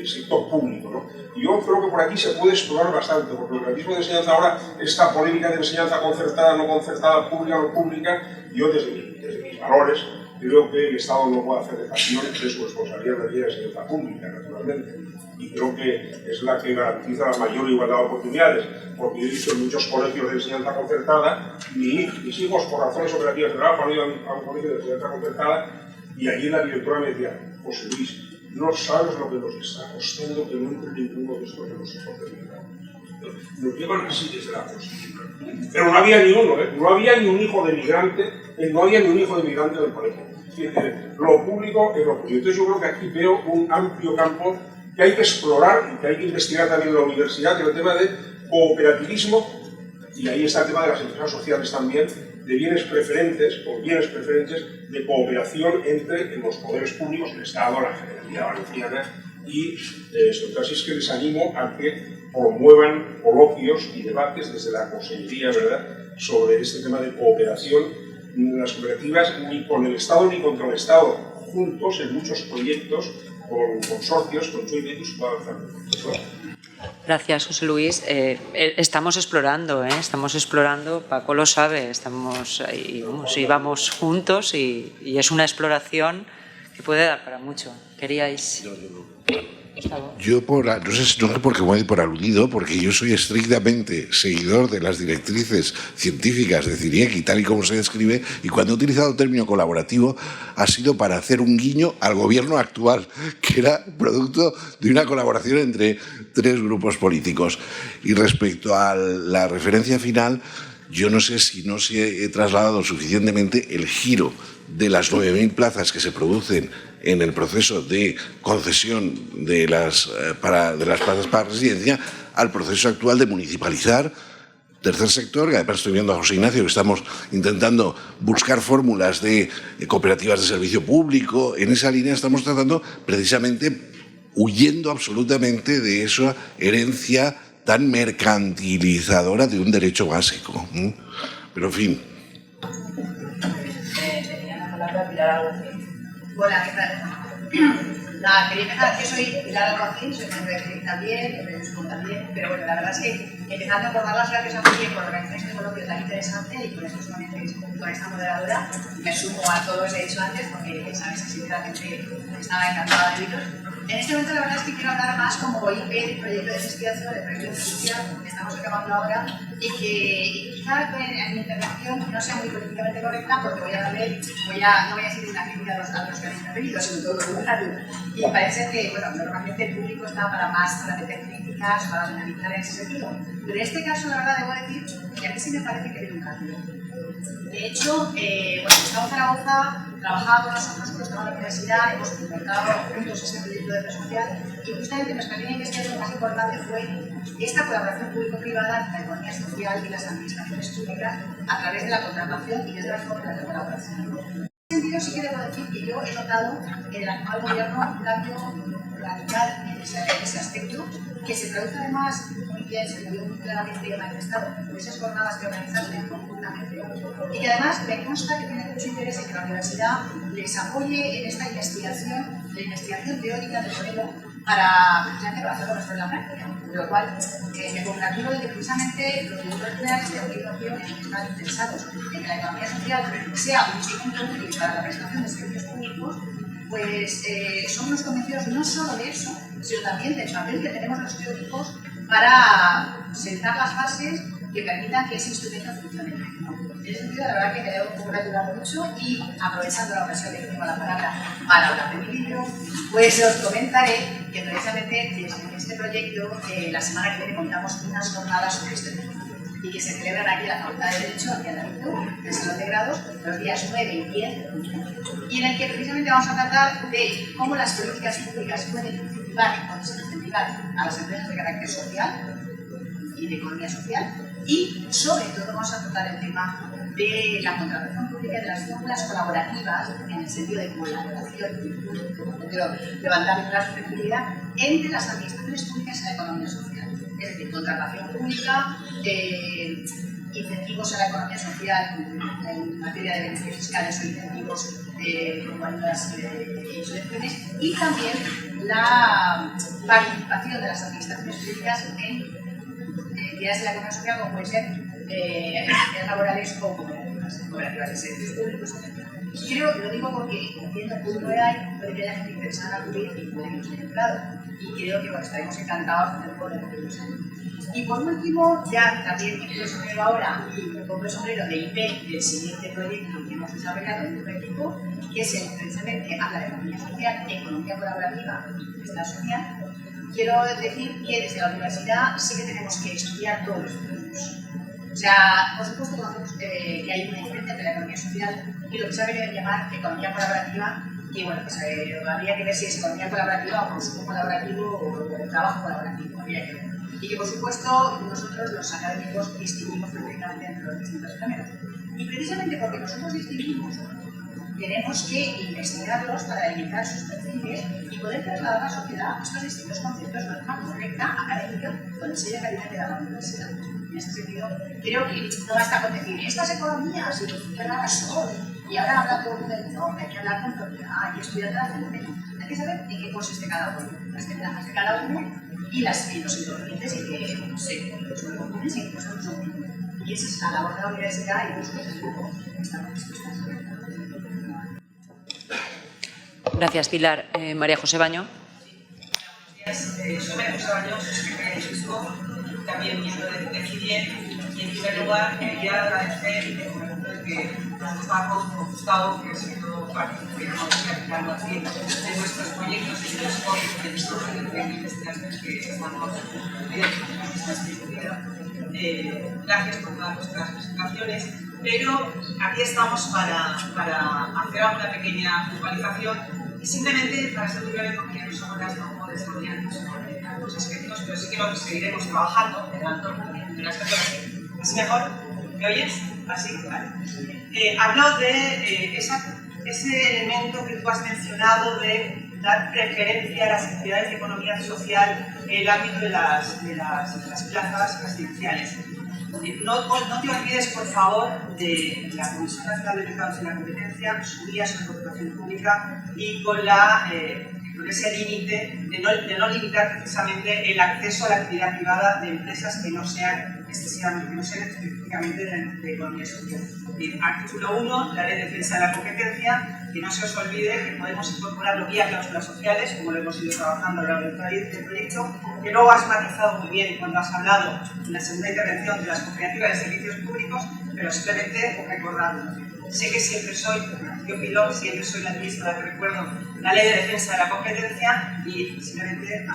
sector público, ¿no? Y yo creo que por aquí se puede explorar bastante, porque el cooperativismo de enseñanza ahora, esta polémica de enseñanza concertada, no concertada, pública, no pública, yo desde mis valores creo que el Estado no puede hacer dejación de su responsabilidad de la enseñanza pública, naturalmente. Y creo que es la que garantiza la mayor igualdad de oportunidades, porque yo he visto en muchos colegios de enseñanza concertada, mis hijos, por razones operativas de trabajo, han ido a un colegio de enseñanza concertada, y allí la directora me decía: José Luis, no sabes lo que nos está costando que no entre ninguno de estos de los hijos de mi padre. Nos llevan así desde la Constitución. Pero no había ni uno, no había ni un hijo de migrante, no había ni un hijo de migrante en el colegio. Lo público es lo público. Entonces yo creo que aquí veo un amplio campo que hay que explorar y que hay que investigar también en la universidad, en el tema de cooperativismo, y ahí está el tema de las empresas sociales también, de bienes preferentes o bienes preferentes de cooperación entre los poderes públicos, el Estado, la Generalidad Valenciana, y casi es que les animo a que promuevan coloquios y debates desde la Consellería, ¿verdad?, sobre este tema de cooperación en las cooperativas, ni con el Estado ni contra el Estado, juntos en muchos proyectos, con consorcios, con joint ventures, para avanzar. Gracias, José Luis. Estamos explorando, Paco lo sabe, vamos juntos y es una exploración que puede dar para mucho. ¿Queríais? Yo, no sé porque me doy por aludido, porque yo soy estrictamente seguidor de las directrices científicas de Ciriec, tal y como se describe, y cuando he utilizado el término colaborativo ha sido para hacer un guiño al gobierno actual, que era producto de una colaboración entre 3 grupos políticos. Y respecto a la referencia final, yo no sé si no se he trasladado suficientemente el giro de las 9.000 plazas que se producen en el proceso de concesión de las plazas para residencia al proceso actual de municipalizar tercer sector, que además estoy viendo a José Ignacio que estamos intentando buscar fórmulas de cooperativas de servicio público. En esa línea estamos tratando precisamente, huyendo absolutamente de esa herencia tan mercantilizadora de un derecho básico. Pero en fin. Hola, ¿qué tal? Nada, quería empezar. Yo soy Pilar Alcocín, soy miembro de CRIC también, de Euskol también, pero bueno, la verdad es que empezando por dar las gracias a Julián por organizar este coloquio tan interesante y por estos ponentes, con esta moderadora, me sumo a todo lo que he dicho antes porque, sabes, que sinceramente estaba encantada de oíros. En este momento la verdad es que quiero hablar más como IP del proyecto de investigación, del proyecto de justicia que estamos acabando ahora y que quizá en mi intervención no sea muy políticamente correcta porque no voy a seguir una crítica a los que han intervenido, sino todo lo contrario. Y parece que, bueno, normalmente el público está para meter críticas, para analizar en ese sentido. Pero en este caso, la verdad, debo decir que a mí sí me parece que hay un cambio. De hecho, Gustavo Zaragoza trabajaba con nosotros cuando estaba en la universidad, hemos implementado juntos ese proyecto de red social y justamente nuestra línea de investigación más importante fue esta colaboración público-privada entre la economía social y las administraciones públicas a través de la contratación y de otras formas de colaboración. En ese sentido, sí que debo decir que yo he notado en el actual gobierno un cambio radical en ese aspecto, que se traduce además muy bien, se vio muy claramente manifestado en esas jornadas que organizaste conjuntamente, y que además me consta que tiene mucho interés en que la universidad les apoye en esta investigación, la investigación teórica del modelo, para precisamente hacerlo mejor en la práctica. De lo cual me congratulo de que precisamente los directores generales de organización están interesados en que la economía social sea un instrumento útil para la prestación de servicios públicos, pues somos convencidos no solo de eso, sino también del papel que tenemos los teóricos para sentar las bases que permitan que ese instrumento funcione. En ese sentido, la verdad que me debo congratular mucho y, aprovechando la ocasión de que tengo la palabra para hablar de mi libro, pues os comentaré que precisamente desde este proyecto, la semana que viene contamos unas jornadas sobre este tema y que se celebran aquí en la Facultad de Derecho, aquí en la UNIT, de Salón de Grados, los días 9 y 10 de junio, y en el que precisamente vamos a tratar de cómo las políticas públicas pueden incentivar a las empresas de carácter social y de economía social, y sobre todo vamos a tratar el tema de la contratación pública, de las fórmulas colaborativas, en el sentido de colaboración, de levantar la sostenibilidad entre las administraciones públicas y la economía social. Es decir, contratación pública, incentivos a la economía social en materia de beneficios fiscales o incentivos como ayudas y subvenciones, y también la participación de las administraciones públicas en entidades de la economía social, como pueden ser entidades laborales o cooperativas de servicios públicos, etc. Creo, lo digo porque entiendo el punto de ahí, puede que haya gente interesada en acudir y puede que nos haya entrado. Y creo que estaremos encantados de poder cumplirlos ahí. Y por último, ya también me pongo el sombrero ahora y me pongo el sombrero de IP del siguiente proyecto que hemos desarrollado en un equipo, que es el precisamente habla de economía social, economía colaborativa y bienestar social. Quiero decir que desde la universidad sí que tenemos que estudiar todos los proyectos. O sea, por supuesto conocemos que hay una diferencia entre la economía social y lo que se ha venido a llamar economía colaborativa, y bueno, pues habría que ver si es economía colaborativa o consumo colaborativo o trabajo colaborativo, habría que ver. Y que por supuesto nosotros los académicos distinguimos perfectamente entre los distintos géneros. Y precisamente porque nosotros distinguimos, tenemos que investigarlos para delimitar sus perfiles y poder trasladar a la sociedad estos distintos conceptos de forma correcta, académica, con el sello de calidad que da la universidad. En este sentido, creo que no basta con decir estas economías y funcionan son, y ahora habla todo el mundo, no, hay que hablar con propiedad y estudiar cada fenómeno. Hay que saber en qué consiste cada uno, las ventajas de cada uno y los inconvenientes y que no sé, son comunes y que no son comunes. Y esa es la labor de la universidad y nosotros desde luego estamos dispuestos a hacer. Gracias, Pilar. María José Baño. Soy María José Baño, soy secretaria de Fisco, también miembro de CIDIE, y en primer lugar quería agradecer y comentar que tanto Paco como Gustavo, que ha sido participando aquí de nuestros proyectos y de los jóvenes de investigación que estamos viendo. Gracias por todas nuestras presentaciones, pero aquí estamos para hacer alguna pequeña puntualización y simplemente para ser muy breve porque no somos las no desarrollar los aspectos, pero sí que lo seguiremos trabajando en el entorno de las personas. ¿Así mejor? ¿Me oyes? ¿Así? Vale. Hablo de ese elemento que tú has mencionado de dar preferencia a las actividades de economía social en el ámbito de las plazas residenciales. No te olvides, por favor, de la Comisión Nacional de Mercados y la Competencia, su guía sobre contratación pública y con ese límite de no limitar precisamente el acceso a la actividad privada de empresas que no sean excesivamente, que no sean específicamente de economía social. Artículo 1, la Ley de Defensa de la Competencia, que no se os olvide que podemos incorporarlo vía cláusulas sociales, como lo hemos ido trabajando a lo largo del proyecto, que luego has matizado muy bien cuando has hablado en la segunda intervención de las cooperativas de servicios públicos, pero simplemente recordando. Sé que siempre soy, yo pido, siempre soy la ministra la que recuerdo la Ley de Defensa de la Competencia y simplemente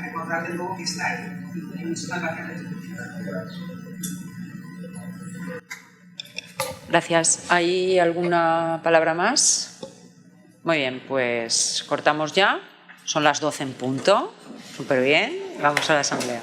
recordar de nuevo que está ahí. Y muchísimas gracias. Gracias. ¿Hay alguna palabra más? Muy bien, pues cortamos ya. Son las 12 en punto. Súper bien. Vamos a la asamblea.